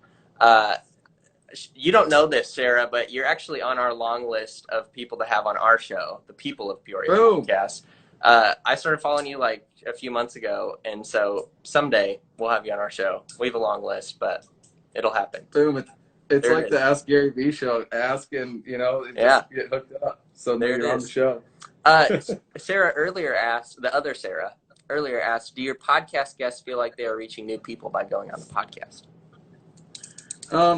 You don't know this, Sarah, but you're actually on our long list of people to have on our show, the People of Peoria Podcast. I started following you like a few months ago, and so someday we'll have you on our show. We have a long list, but it'll happen. Boom. It's like the Ask Gary Vee show. Ask and, just get hooked up. So there you're on the show. Sarah the other Sarah earlier asked, do your podcast guests feel like they are reaching new people by going on the podcast?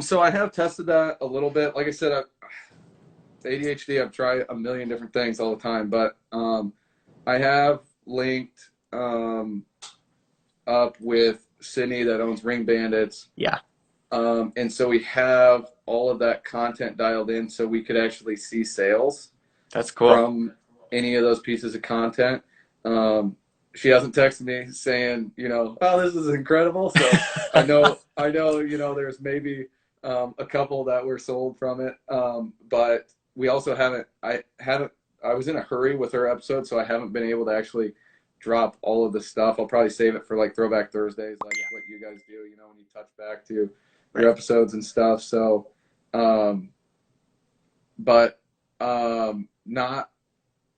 So I have tested that a little bit. Like I said, ADHD, I've tried a million different things all the time, but I have linked up with Sydney that owns Ring Bandits. Yeah. And so we have all of that content dialed in so we could actually see sales. That's cool. From any of those pieces of content. She hasn't texted me saying, oh, this is incredible. So I know, there's maybe a couple that were sold from it. But we also I was in a hurry with her episode, so I haven't been able to actually drop all of the stuff. I'll probably save it for like Throwback Thursdays, like what you guys do, when you touch back to your episodes and stuff. So,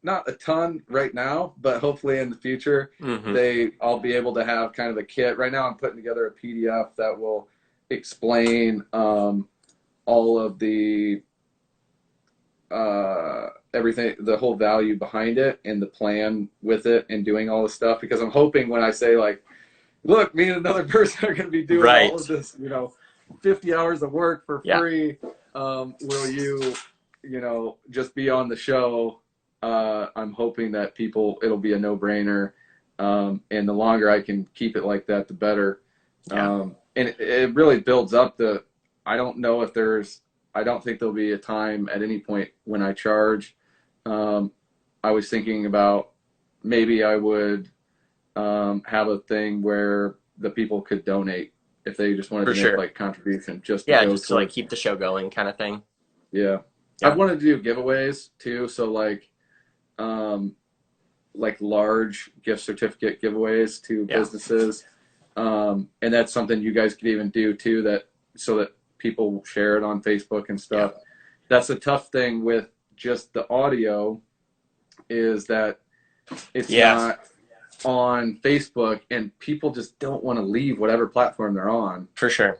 not a ton right now, but hopefully in the future, I'll be able to have kind of a kit. Right now I'm putting together a PDF that will explain all of the everything, the whole value behind it and the plan with it and doing all this stuff, because I'm hoping when I say like, look, me and another person are going to be doing all of this, 50 hours of work for free. Will you, just be on the show? I'm hoping that it'll be a no-brainer. And the longer I can keep it like that, the better. And it really builds up I don't think there'll be a time at any point when I charge. I was thinking about maybe I would have a thing where the people could donate if they just wanted to make like contribution. Just to like keep the show going kind of thing. Yeah. I wanted to do giveaways too. So like large gift certificate giveaways to businesses. And that's something you guys could even do too, so that people share it on Facebook and stuff. Yeah. That's a tough thing with just the audio, is that it's not on Facebook, and people just don't want to leave whatever platform they're on. For sure.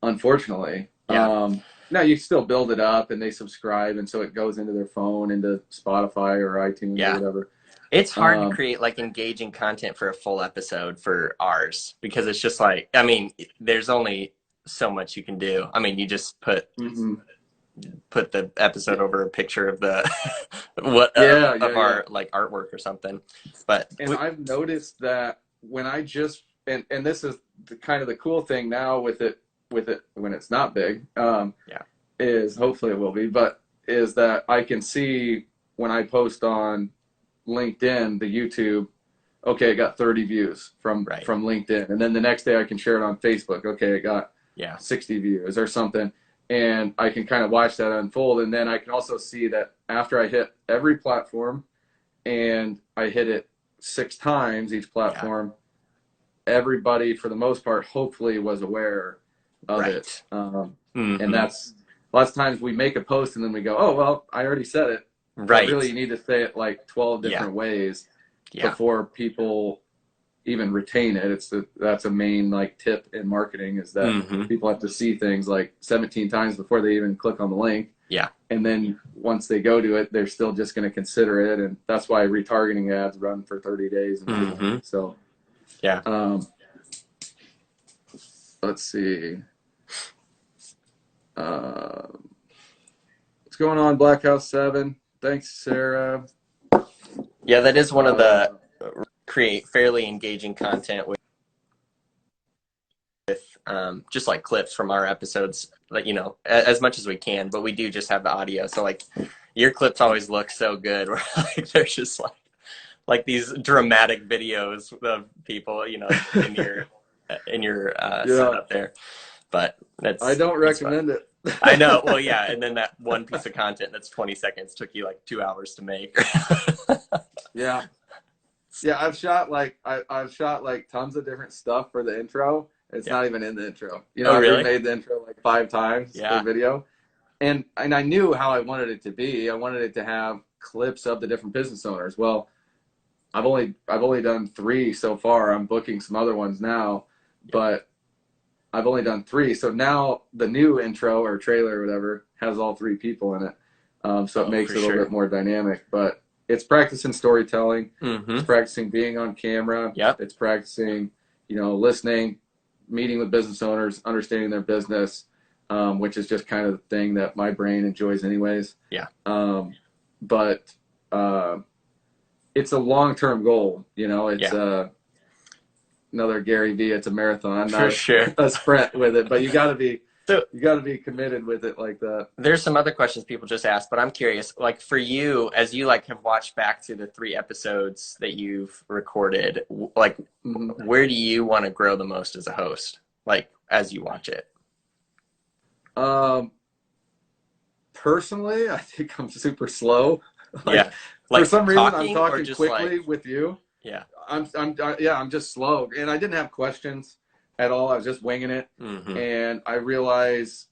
Unfortunately. Yeah. Now you still build it up and they subscribe, and so it goes into their phone, into Spotify or iTunes or whatever. It's hard to create like engaging content for a full episode for ours, because it's just like, there's only so much you can do. You just put the episode over a picture of the our like artwork or something. But I've noticed that when I just and this is kind of the cool thing now with it with it when it's not big, is hopefully it will be, but is that I can see when I post on LinkedIn, the YouTube, okay, it got 30 views from LinkedIn. And then the next day I can share it on Facebook. Okay, it got 60 views or something. And I can kind of watch that unfold. And then I can also see that after I hit every platform and I hit it 6 times each platform, everybody for the most part hopefully was aware of it. And that's lots of times we make a post and then we go, oh, well, I already said it. But really, you need to say it like 12 different ways before people even retain it. That's a main like tip in marketing, is that people have to see things like 17 times before they even click on the link. And then once they go to it, they're still just going to consider it. And that's why retargeting ads run for 30 days. And so, let's see. What's going on, Black House 7? Thanks, Sarah. Yeah, that is one of the create fairly engaging content with just like clips from our episodes, like, you know, as much as we can, but we do just have the audio. So like your clips always look so good. Where like they're just like these dramatic videos of people, you know, in your setup there. But I don't recommend it. I know. Well, yeah. And then that one piece of content that's 20 seconds took you like 2 hours to make. Yeah. I've shot like tons of different stuff for the intro. It's not even in the intro. You know, really? I remade the intro like 5 times for video. And I knew how I wanted it to be. I wanted it to have clips of the different business owners. Well, I've only done 3 so far. I'm booking some other ones now, but I've only done 3. So now the new intro or trailer or whatever has all 3 people in it. So it makes it a little bit more dynamic, but it's practicing storytelling. It's practicing being on camera. It's practicing, you know, listening, meeting with business owners, understanding their business, which is just kind of the thing that my brain enjoys anyways. But it's a long-term goal. You know, it's another Gary V. It's a marathon, not a sprint with it. But you got to be committed with it like that. There's some other questions people just asked, but I'm curious, like for you, as you like have watched back to the 3 episodes that you've recorded, like where do you want to grow the most as a host? Like as you watch it? Personally, I think I'm super slow. Like for some reason, I'm talking quickly with you. I'm just slow, and I didn't have questions at all. I was just winging it, and I realized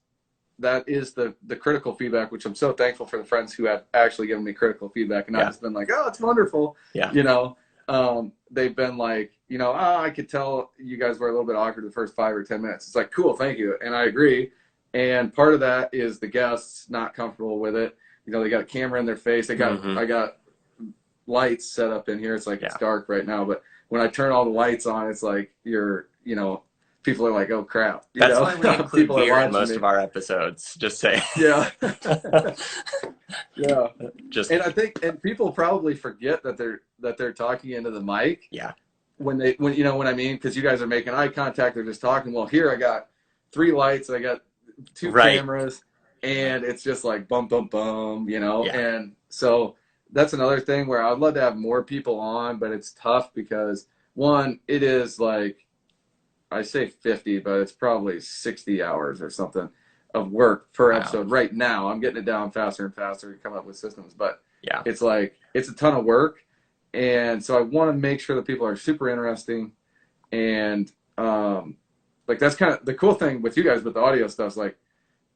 that is the critical feedback, which I'm so thankful for the friends who have actually given me critical feedback, and I've just been like, oh, it's wonderful. You know, they've been like, you know, I could tell you guys were a little bit awkward the first 5 or 10 minutes. It's like, cool, thank you, and I agree. And part of that is the guests not comfortable with it. You know, they got a camera in their face. I got lights set up in here. It's like it's dark right now, but when I turn all the lights on, it's like you know, people are like, oh crap. That's why we include beer in most of our episodes. Just say. And I think people probably forget that they're talking into the mic. When you know what I mean, because you guys are making eye contact, they're just talking. Well, here I got 3 lights, I got 2 cameras, and it's just like bum bum bum, you know. And so that's another thing where I'd love to have more people on, but it's tough because one, it is like, I say 50, but it's probably 60 hours or something of work per episode right now. I'm getting it down faster and faster to come up with systems, but it's like, it's a ton of work. And so I want to make sure that people are super interesting. And like, that's kind of the cool thing with you guys with the audio stuff is like,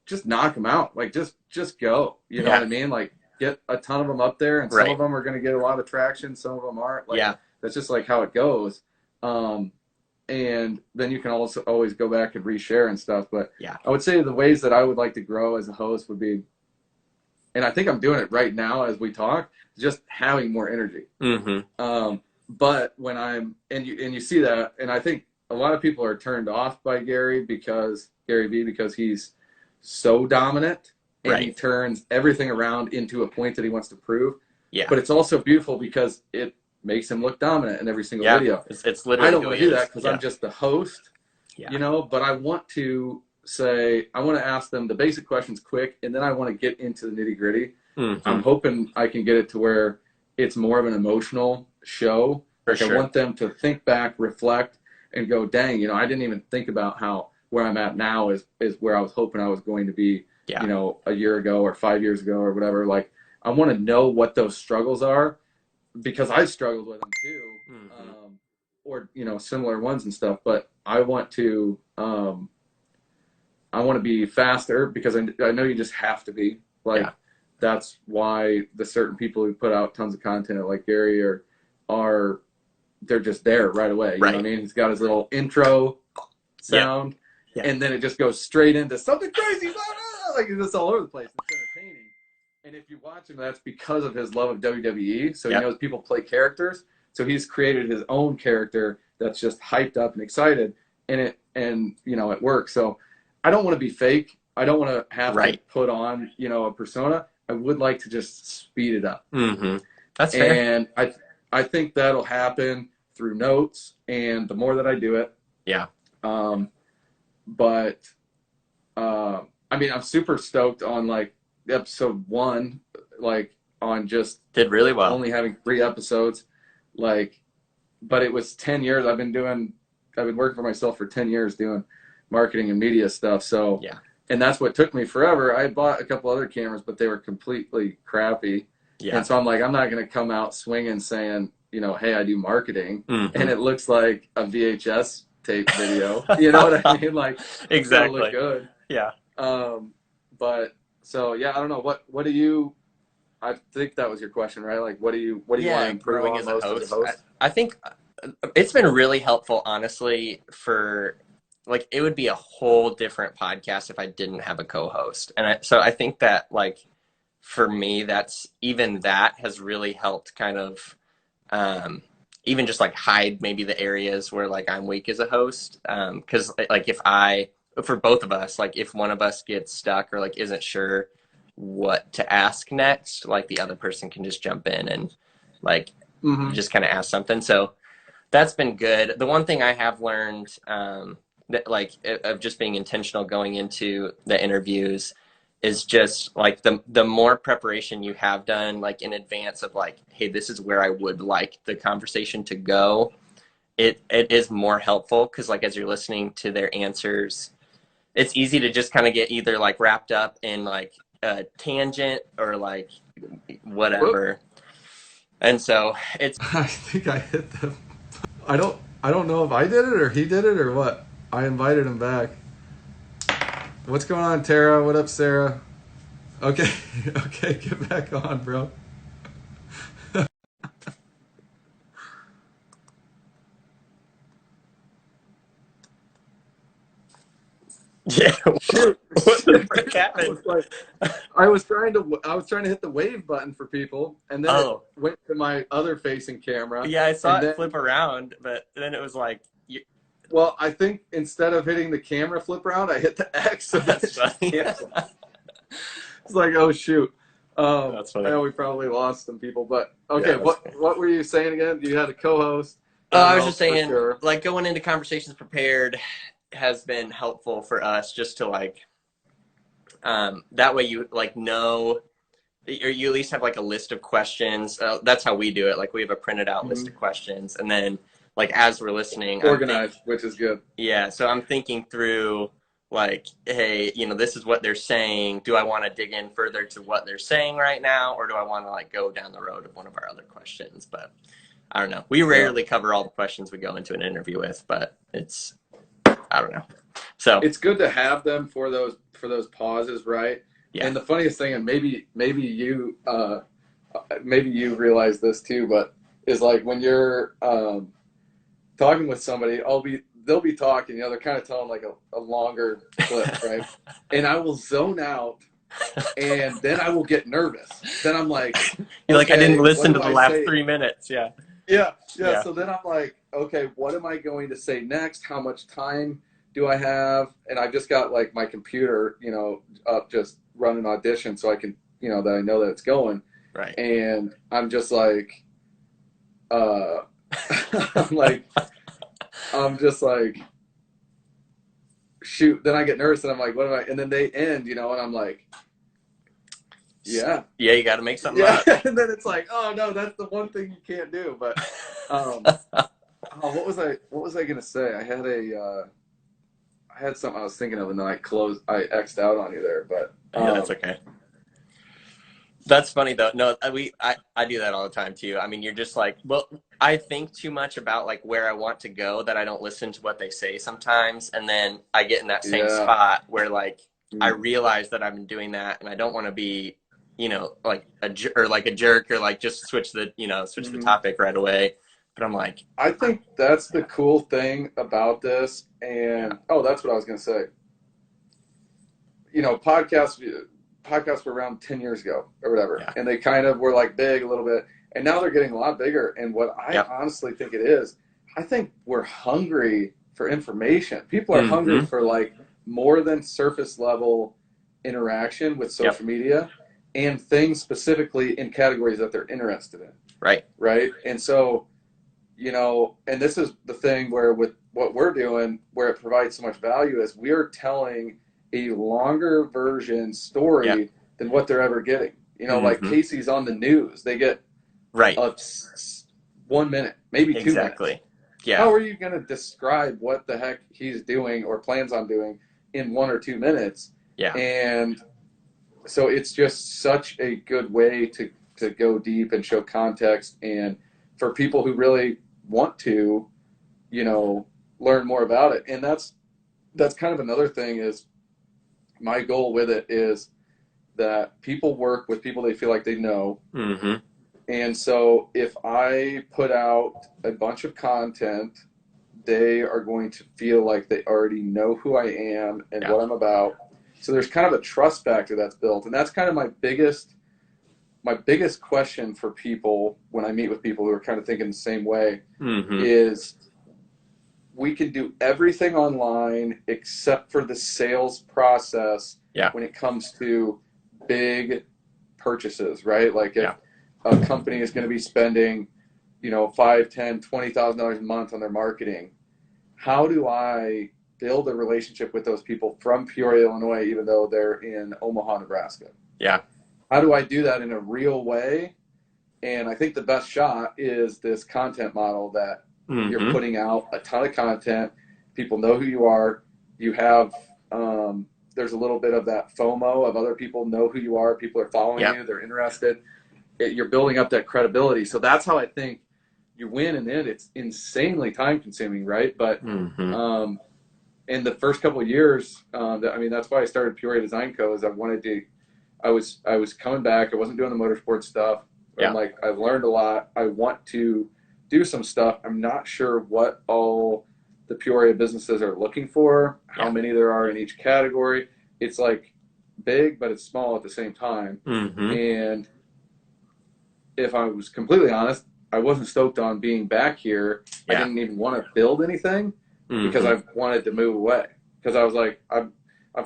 just knock them out. Like, just go, you know what I mean? Like, get a ton of them up there, and some of them are going to get a lot of traction. Some of them aren't. Like, that's just like how it goes. And then you can also always go back and reshare and stuff. But I would say the ways that I would like to grow as a host would be, and I think I'm doing it right now as we talk, just having more energy. But when and you see that, and I think a lot of people are turned off by Gary V, because he's so dominant. And he turns everything around into a point that he wants to prove. But it's also beautiful because it makes him look dominant in every single video. It's literally I don't want to do that because I'm just the host, you know, but I want to say, I want to ask them the basic questions quick, and then I want to get into the nitty gritty. Mm-hmm. I'm hoping I can get it to where it's more of an emotional show. For Like sure. I want them to think back, reflect, and go, dang, I didn't even think about how where I'm at now is where I was hoping I was going to be, a year ago or 5 years ago or whatever. Like, I want to know what those struggles are, because I struggled with them too, or similar ones and stuff. But I want to be faster, because I know you just have to be. Like, that's why the certain people who put out tons of content like Gary are they're just there right away. You know what I mean? He's got his little intro sound, and then it just goes straight into something crazy. Like, it's just all over the place. It's entertaining. And if you watch him, that's because of his love of WWE. So he knows people play characters. So he's created his own character that's just hyped up and excited, and it works. So I don't want to be fake. I don't want to have to put on, a persona. I would like to just speed it up. Mm-hmm. That's fair. And I think that'll happen through notes, and the more that I do it. Yeah. I'm super stoked on like episode 1, like on just did really well. Only having 3 episodes, like, but it was 10 years. I've been working for myself for 10 years doing marketing and media stuff. So and that's what took me forever. I bought a couple other cameras, but they were completely crappy. Yeah. And so I'm like, I'm not going to come out swinging saying, hey, I do marketing, and it looks like a VHS tape video. You know what I mean? Like, exactly. Look good. Yeah. But so I don't know. What do you? I think that was your question, right? Like, what do you want to improve on most as a host? I think it's been really helpful, honestly, for like, it would be a whole different podcast if I didn't have a co-host. And so I think that, like, for me, that has really helped kind of even just like hide maybe the areas where like I'm weak as a host. Cause like for both of us, like if one of us gets stuck or like isn't sure what to ask next, like the other person can just jump in and like just kind of ask something. So that's been good. The one thing I have learned that like of just being intentional going into the interviews is just like the more preparation you have done like in advance of like, hey, this is where I would like the conversation to go. It is more helpful, because like as you're listening to their answers, it's easy to just kind of get either like wrapped up in like a tangent or like whatever. Whoop. And so I think I hit them. I don't know if I did it or he did it or what. I invited him back. What's going on, Tara? What up, Sarah? Okay, get back on, bro. Yeah. Shoot. What the frick happened? I was trying to hit the wave button for people, and then it went to my other facing camera. Yeah, I saw it flip around, but then it was like. Well, I think instead of hitting the camera flip around, I hit the X. So that's funny. It's like, oh shoot. That's funny. I know we probably lost some people, but okay. Yeah, what were you saying again? You had a co-host. I was just saying, like, going into conversations prepared has been helpful for us, just to like, that way you like know, or you at least have like a list of questions. That's how we do it. Like, we have a printed out list of questions, and then like as we're listening, organized, which is good. Yeah, so I'm thinking through like, hey, this is what they're saying. Do I want to dig in further to what they're saying right now, or do I want to like go down the road of one of our other questions? But I don't know. We rarely cover all the questions we go into an interview with, but I don't know. So it's good to have them for those pauses, right? Yeah. And the funniest thing, and maybe you realize this too, but is like when you're talking with somebody, they'll be talking, they're kind of telling like a longer clip, right? And I will zone out, and then I will get nervous. Then I'm like, you're like, I didn't listen to the last 3 minutes. Yeah. So then I'm like, okay, what am I going to say next? How much time do I have? And I've just got like my computer, up just running Audition, so I can, that I know that it's going. Right. And I'm just like, I'm just like, shoot, then I get nervous and I'm like, what am I? And then they end, you know, and I'm like, yeah, you got to make something up. And then it's like, oh no, that's the one thing you can't do. But what was I gonna say? I had something I was thinking of, and then I X'd out on you there. But yeah, that's okay. That's funny though. No, I do that all the time too. I mean, you're just like, well, I think too much about like where I want to go that I don't listen to what they say sometimes, and then I get in that same spot where like I realize that I've been doing that, and I don't want to be, you know, like a jerk or like just switch the topic right away. But I'm like, I think that's the cool thing about this, and that's what I was gonna say. You know, podcasts were around 10 years ago or whatever, and they kind of were like big a little bit, and now they're getting a lot bigger. And what I honestly think it is, I think we're hungry for information. People are hungry for like more than surface level interaction with social media and things specifically in categories that they're interested in. Right. And so, you know, and this is the thing where with what we're doing, where it provides so much value, is we're telling a longer version story than what they're ever getting. You know, like Casey's on the news. They get 1 minute, maybe 2 minutes. Yeah. How are you going to describe what the heck he's doing or plans on doing in 1 or 2 minutes? Yeah. And so it's just such a good way to go deep and show context, and for people who really want to, you know, learn more about it. And that's kind of another thing is, my goal with it is that people work with people they feel like they know. And so if I put out a bunch of content, they are going to feel like they already know who I am and what I'm about. So there's kind of a trust factor that's built. And that's kind of my biggest question for people when I meet with people who are kind of thinking the same way is, we can do everything online except for the sales process when it comes to big purchases, right? Like if a company is going to be spending, you know, $5,000, $10,000, $20,000 a month on their marketing, how do I build a relationship with those people from Peoria, Illinois, even though they're in Omaha, Nebraska? Yeah. How do I do that in a real way? And I think the best shot is this content model that you're putting out a ton of content. People know who you are. You have, there's a little bit of that FOMO of other people know who you are. People are following you. They're interested. You're building up that credibility. So that's how I think you win. And then it's insanely time consuming, right? But in the first couple of years, that's why I started Peoria Design Co. is I was coming back. I wasn't doing the motorsport stuff. I'm like, I've learned a lot. I want to do some stuff. I'm not sure what all the Peoria businesses are looking for, how many there are in each category. It's like big, but it's small at the same time. And if I was completely honest, I wasn't stoked on being back here. I didn't even want to build anything because I wanted to move away. Because I was like, I'm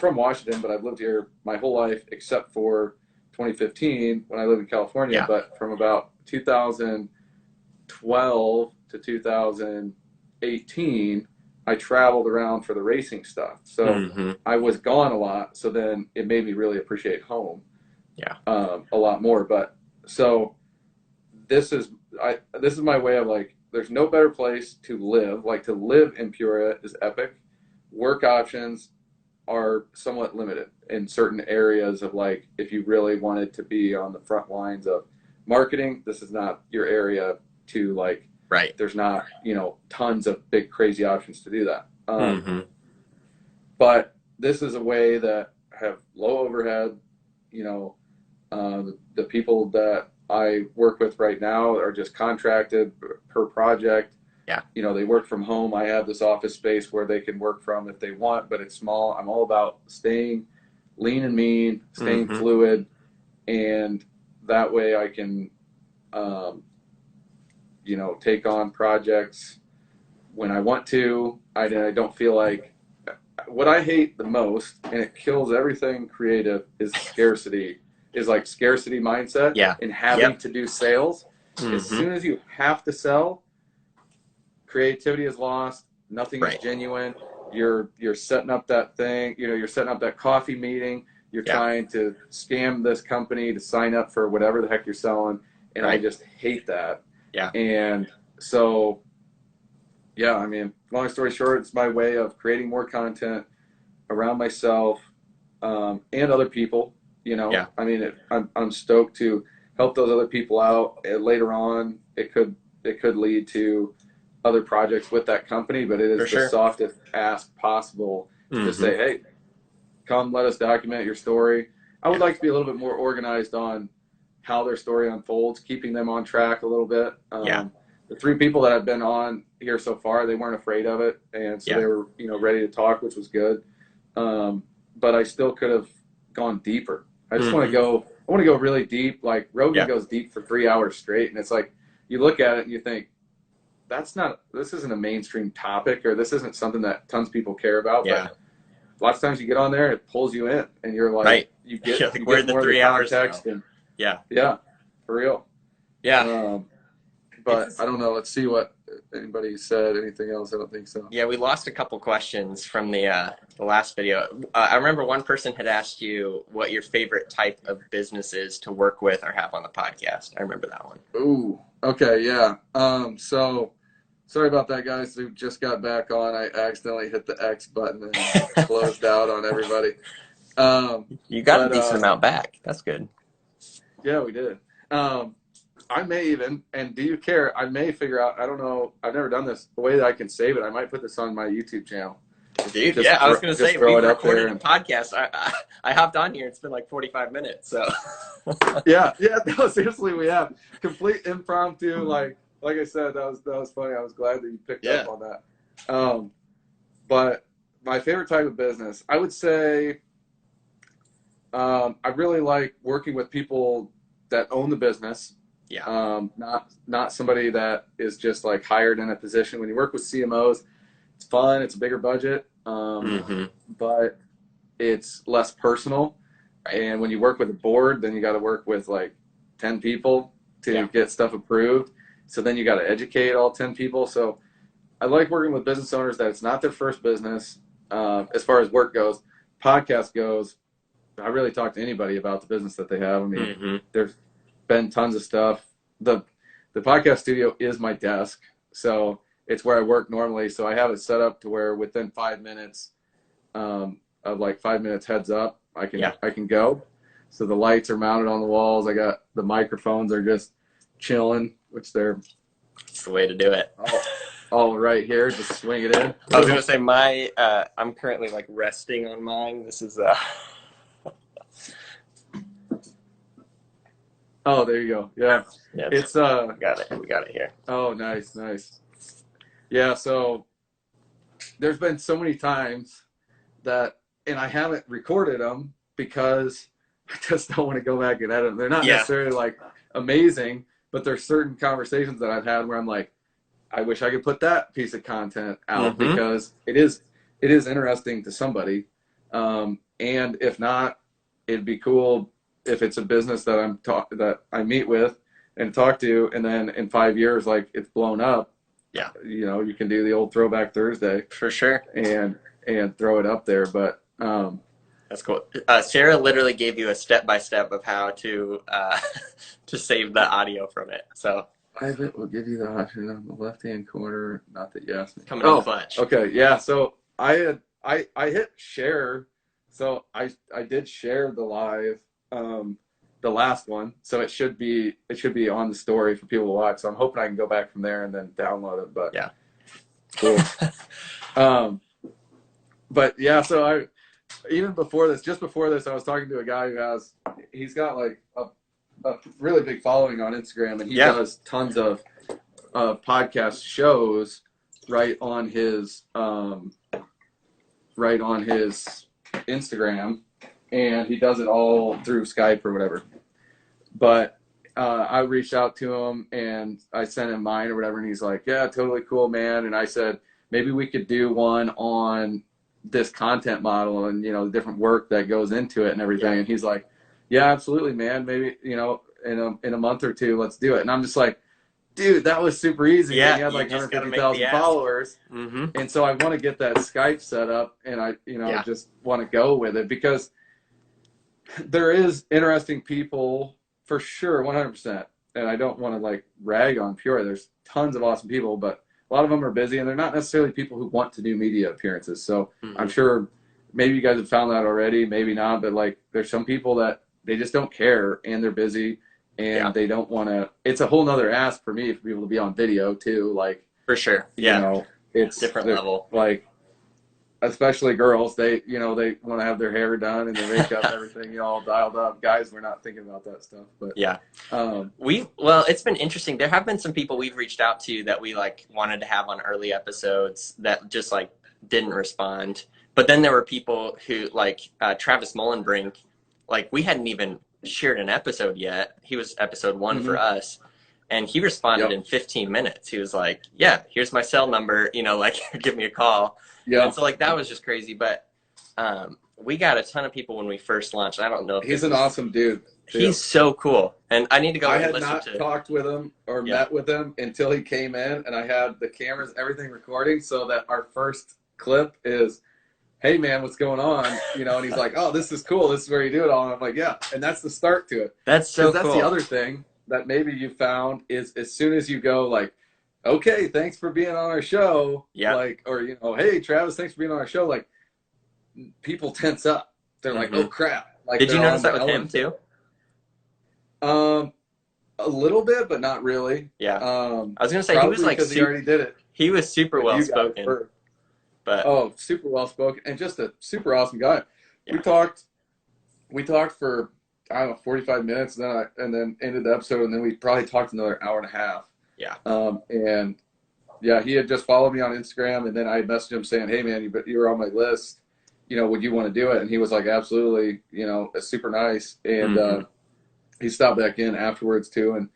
from Washington, but I've lived here my whole life except for 2015 when I lived in California. But from about 2012 to 2018, I traveled around for the racing stuff. So I was gone a lot. So then it made me really appreciate home a lot more. But so this is my way of like, there's no better place to live. Like, to live in Peoria is epic. Work options are somewhat limited in certain areas of, like, if you really wanted to be on the front lines of marketing, this is not your area to, like, there's not, you know, tons of big crazy options to do that. But this is a way that have low overhead. You know, the people that I work with right now are just contracted per project. You know, they work from home. I have this office space where they can work from if they want, but it's small. I'm all about staying lean and mean, staying fluid, and that way I can, you know, take on projects when I want to. I don't feel like, what I hate the most, and it kills everything creative, is scarcity. Is like scarcity mindset and having to do sales. As soon as you have to sell, creativity is lost. Nothing is genuine. you're setting up that thing, you're setting up that coffee meeting, you're trying to scam this company to sign up for whatever the heck you're selling. And I just hate that. Yeah. And so, yeah, I mean, long story short, it's my way of creating more content around myself and other people, Yeah. I mean, I'm stoked to help those other people out. Later on, it could lead to other projects with that company, but it is the softest ask possible to say, hey, come let us document your story. I would like to be a little bit more organized on how their story unfolds, keeping them on track a little bit. The 3 people that have been on here so far, they weren't afraid of it, and so they were, ready to talk, which was good. But I still could have gone deeper. I just want to go. I want to go really deep. Like Rogan goes deep for 3 hours straight, and it's like you look at it and you think, this isn't a mainstream topic, or this isn't something that tons of people care about. But lots of times you get on there, it pulls you in, and you're like, you get, you where get the more 3 hours context. And, for real. Yeah. But I don't know. Let's see what anybody said. Anything else? I don't think so. Yeah, we lost a couple questions from the last video. I remember one person had asked you what your favorite type of business is to work with or have on the podcast. I remember that one. Ooh. Okay. Yeah. So sorry about that, guys who just got back on. I accidentally hit the X button and closed out on everybody. You got a decent amount back. That's good. Yeah, we did. I may even, and do you care, I may figure out, I don't know, I've never done this, the way that I can save it, I might put this on my YouTube channel. Dude, I was going to say, we recorded a podcast. I hopped on here, it's been like 45 minutes, so. yeah, no, seriously, we have. Complete impromptu, like I said, that was funny. I was glad that you picked up on that. But my favorite type of business, I would say, I really like working with people that own the business. Yeah. Not somebody that is just like hired in a position. When you work with CMOs, it's fun. It's a bigger budget, but it's less personal. Right. And when you work with a board, then you got to work with like 10 people to get stuff approved. So then you got to educate all 10 people. So I like working with business owners that it's not their first business. As far as work goes, podcast goes, I really talk to anybody about the business that they have. I mean, there's been tons of stuff. The podcast studio is my desk, so it's where I work normally. So I have it set up to where within 5 minutes of like 5 minutes heads up, I can go. So the lights are mounted on the walls. I got the microphones are just chilling, which they're. It's the way to do it. All right here, just swing it in. I was gonna say I'm currently like resting on mine. This is Oh, there you go. Yeah. It's we got it here. Oh, nice. Yeah, so there's been so many times that, and I haven't recorded them because I just don't want to go back and edit them. They're not necessarily like amazing, but there's certain conversations that I've had where I'm like, I wish I could put that piece of content out because it is interesting to somebody. And if not, it'd be cool if it's a business that that I meet with and talk to, and then in 5 years, like it's blown up. Yeah. You can do the old Throwback Thursday for sure and throw it up there. But that's cool. Sarah literally gave you a step-by-step of how to save the audio from it. So we'll give you the option on the left-hand corner. Not that you asked me. Coming in clutch. Okay. Yeah. So I hit share. So I did share the live, the last one. So it should be on the story for people to watch. So I'm hoping I can go back from there and then download it. But yeah, cool. But yeah, so just before this, I was talking to a guy he's got like a really big following on Instagram, and he does tons of podcast shows right on his Instagram, and he does it all through Skype or whatever. But I reached out to him and I sent him mine or whatever, and he's like, yeah, totally cool, man. And I said, maybe we could do one on this content model and, the different work that goes into it and everything. And he's like, yeah, absolutely, man. Maybe, in a month or two, let's do it. And I'm just like, dude, that was super easy. Yeah, and he had like 150,000 followers. Mm-hmm. And so I want to get that Skype set up, and I, just want to go with it because there is interesting people for sure, 100%. And I don't want to like rag on Peoria. There's tons of awesome people, but a lot of them are busy, and they're not necessarily people who want to do media appearances. So I'm sure maybe you guys have found that already, maybe not, but like there's some people that they just don't care, and they're busy, and they don't want to. It's a whole nother ask for me for people to be on video too. Like for sure, it's different level. Like especially girls, they they want to have their hair done and their makeup, everything all dialed up. Guys, we're not thinking about that stuff. But it's been interesting. There have been some people we've reached out to that we like wanted to have on early episodes that just like didn't respond. But then there were people who like Travis Mullenbrink, like we hadn't even shared an episode yet. He was episode 1 for us. And he responded in 15 minutes. He was like, yeah, here's my cell number, like give me a call. Yeah. And so like that was just crazy. But we got a ton of people when we first launched. I don't know if he's an awesome dude. He's so cool. And I need to go and listen to I had not talked with him or met with him until he came in, and I had the cameras, everything recording, so that our first clip is, hey man, what's going on? And he's like, oh, this is cool. This is where you do it all. And I'm like, yeah. And that's the start to it. That's so cool. That's the other thing that maybe you found is as soon as you go like, okay, thanks for being on our show. Yeah. Like, or, hey, Travis, thanks for being on our show. Like, people tense up. They're like, oh crap. Like, did you notice that with him too? A little bit, but not really. Yeah. I was going to say, he was like, he already did it. He was super well spoken. But super well spoken and just a super awesome guy. Yeah. We talked for, I don't know, 45 minutes, and then ended the episode, and then we probably talked another hour and a half. Yeah. And yeah, he had just followed me on Instagram, and then I messaged him saying, hey man, you were on my list. Would you want to do it? And he was like, absolutely. It's super nice. And he stopped back in afterwards too,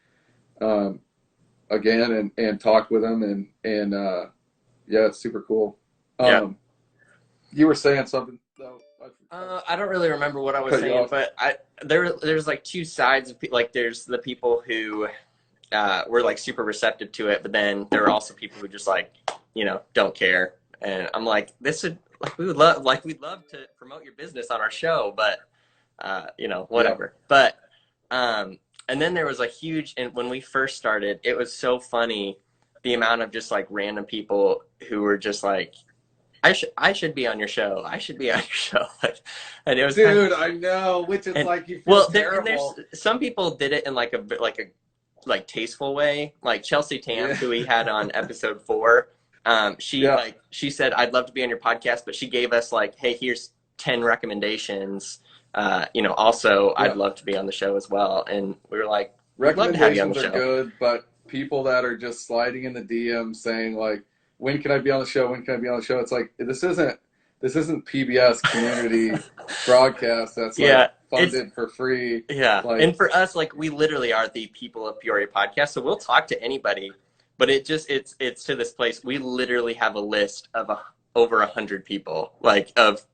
and again, and talked with him, and yeah, it's super cool. You were saying something though. I don't really remember what I was saying, but there's like two sides of like there's the people who were like super receptive to it, but then there are also people who just like don't care. And I'm like, we'd love to promote your business on our show, but whatever. Yeah. But and then there was a huge, and when we first started, it was so funny the amount of just like random people who were just like, I should be on your show. I should be on your show. And it was dude, I know, which is like you feel terrible. There's some people did it in like a tasteful way. Like Chelsea Tam, who we had on episode 4. She said, I'd love to be on your podcast, but she gave us like, hey, here's 10 recommendations. Also I'd love to be on the show as well. And we were like, we'd love to have you on the show. Recommendations are good, but people that are just sliding in the DM saying like, when can I be on the show? When can I be on the show? It's like, this isn't PBS community broadcast that's like funded for free. Yeah. Like, and for us, like we literally are the People of Peoria podcast. So we'll talk to anybody, but it's to this place. We literally have a list of over 100 people, like of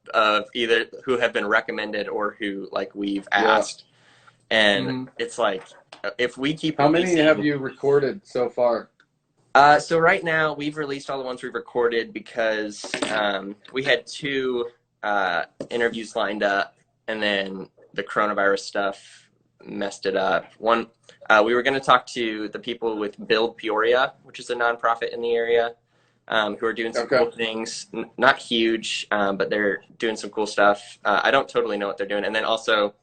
either who have been recommended or who like we've asked. And it's like, if we keep how many have you recorded so far? So right now we've released all the ones we've recorded because we had 2 interviews lined up, and then the coronavirus stuff messed it up. One, we were going to talk to the people with Build Peoria, which is a nonprofit in the area, who are doing some cool things. Not huge, but they're doing some cool stuff. I don't totally know what they're doing. And then also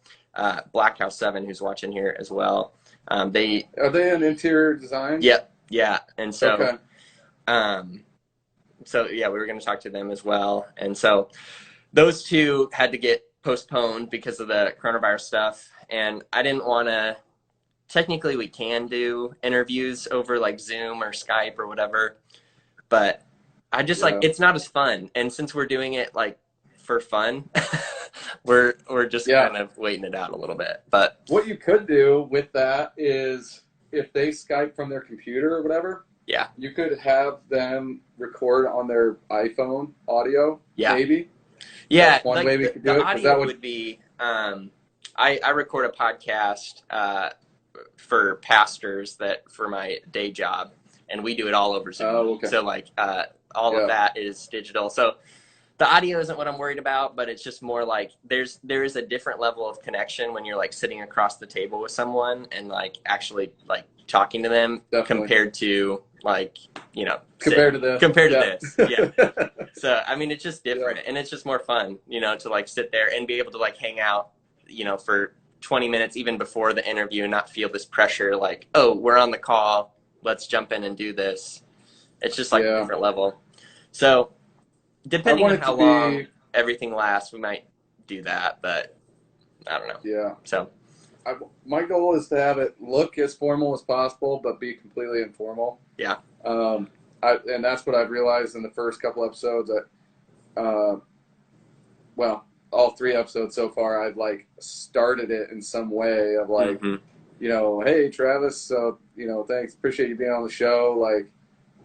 Black House 7, who's watching here as well. Are they in interior design? Yep. Yeah. And so, we were going to talk to them as well. And so those 2 had to get postponed because of the coronavirus stuff. And I didn't want to, technically we can do interviews over like Zoom or Skype or whatever, but I just like, it's not as fun. And since we're doing it like for fun, we're just kind of waiting it out a little bit. But what you could do with that is, if they Skype from their computer or whatever, you could have them record on their iPhone audio, maybe. Yeah, that's one way we could do it. The audio would be, I record a podcast for pastors that for my day job, and we do it all over Zoom. Oh, okay. So like all of that is digital. So the audio isn't what I'm worried about, but it's just more like there is a different level of connection when you're like sitting across the table with someone and like actually like talking to them. Definitely. Compared to like, compared to this. Yeah. So, I mean, it's just different and it's just more fun, to like sit there and be able to like hang out, for 20 minutes, even before the interview, and not feel this pressure. Like, oh, we're on the call. Let's jump in and do this. It's just like a different level. So depending on how long everything lasts, we might do that, but I don't know. Yeah. So my goal is to have it look as formal as possible, but be completely informal. Yeah. And that's what I've realized in the first couple episodes. All 3 episodes so far, I've like started it in some way of like, hey, Travis, so, thanks. Appreciate you being on the show. Like,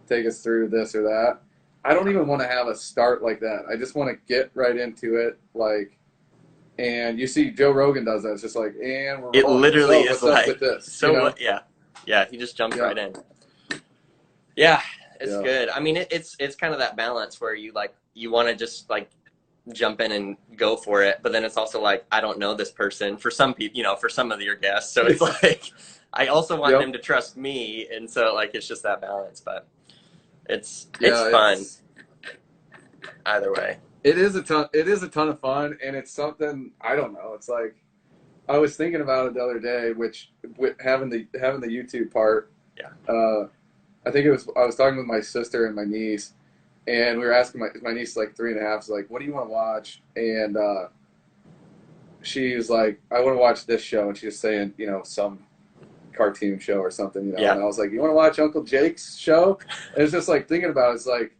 take us through this or that. I don't even want to have a start like that. I just want to get right into it. Like, and you see Joe Rogan does that. It's just like, and we're it literally is like, with this, so yeah, he just jumps right in. Yeah, it's good. I mean, it's kind of that balance where you want to just like jump in and go for it, but then it's also like, I don't know this person for some people, for some of your guests. So it's like, I also want them to trust me. And so like, it's just that balance, but it's fun either way. It is a ton of fun, and it's something, I don't know. It's like, I was thinking about it the other day, which with having the YouTube part. Yeah. I think I was talking with my sister and my niece, and we were asking my niece like 3.5, so like, what do you want to watch? And she's like, I want to watch this show, and she was saying, some cartoon show or something, And I was like, you want to watch Uncle Jake's show? And it's just like thinking about it, it's like,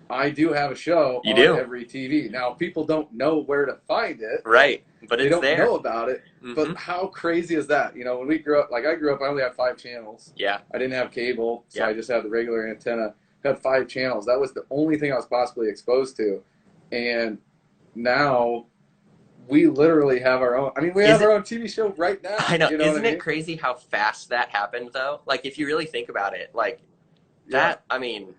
I do have a show on every TV. Now, people don't know where to find it. Right, but they don't there. know about it. But how crazy is that? When we grew up, like I grew up, I only had 5 channels. Yeah. I didn't have cable, so I just had the regular antenna. I had 5 channels. That was the only thing I was possibly exposed to. And now we literally have our own. I mean, we have our own TV show right now. I know. Isn't it crazy how fast that happened, though? Like, if you really think about it, like that, I mean,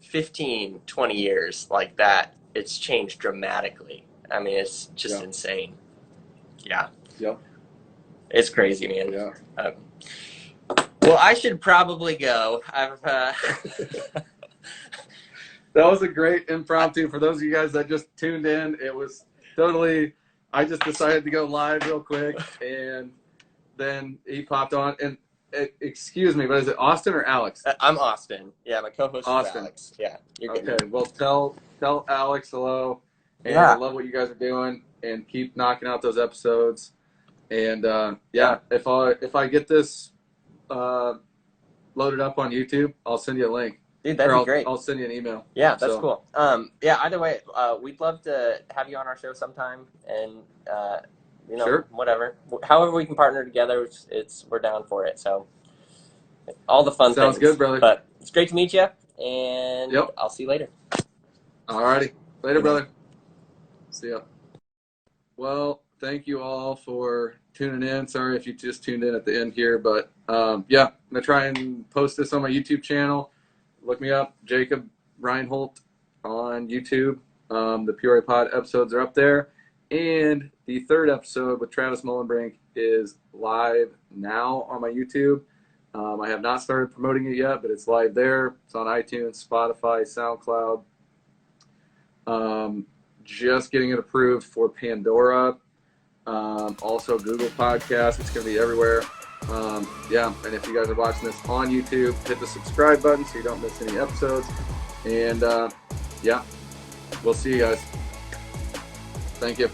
15, 20 years like that, it's changed dramatically. I mean, it's just insane. Yeah. Yep. It's crazy, man. Yeah. Well, I should probably go. That was a great impromptu. For those of you guys that just tuned in, it was totally, I just decided to go live real quick, and then he popped on. And excuse me, but is it Austin or Alex? I'm Austin. Yeah, my co-host is Alex. Yeah. Okay, well, tell Alex hello. And I love what you guys are doing, and keep knocking out those episodes. And if I get this loaded up on YouTube, I'll send you a link. Dude, that'd be great. I'll send you an email. Yeah, that's cool. Either way, we'd love to have you on our show sometime, and whatever, however we can partner together, we're down for it. So all the fun Sounds things. good, brother. But it's great to meet you, and I'll see you later. Alrighty, later, brother. See ya. Well, thank you all for tuning in. Sorry if you just tuned in at the end here, but I'm gonna try and post this on my YouTube channel. Look me up, Jacob Reinholdt on YouTube. The Peoria Pod episodes are up there. And the 3rd episode with Travis Mullenbrink is live now on my YouTube. I have not started promoting it yet, but it's live there. It's on iTunes, Spotify, SoundCloud. Just getting it approved for Pandora. Also Google Podcasts. It's going to be everywhere. And if you guys are watching this on YouTube, hit the subscribe button so you don't miss any episodes. And we'll see you guys. Thank you.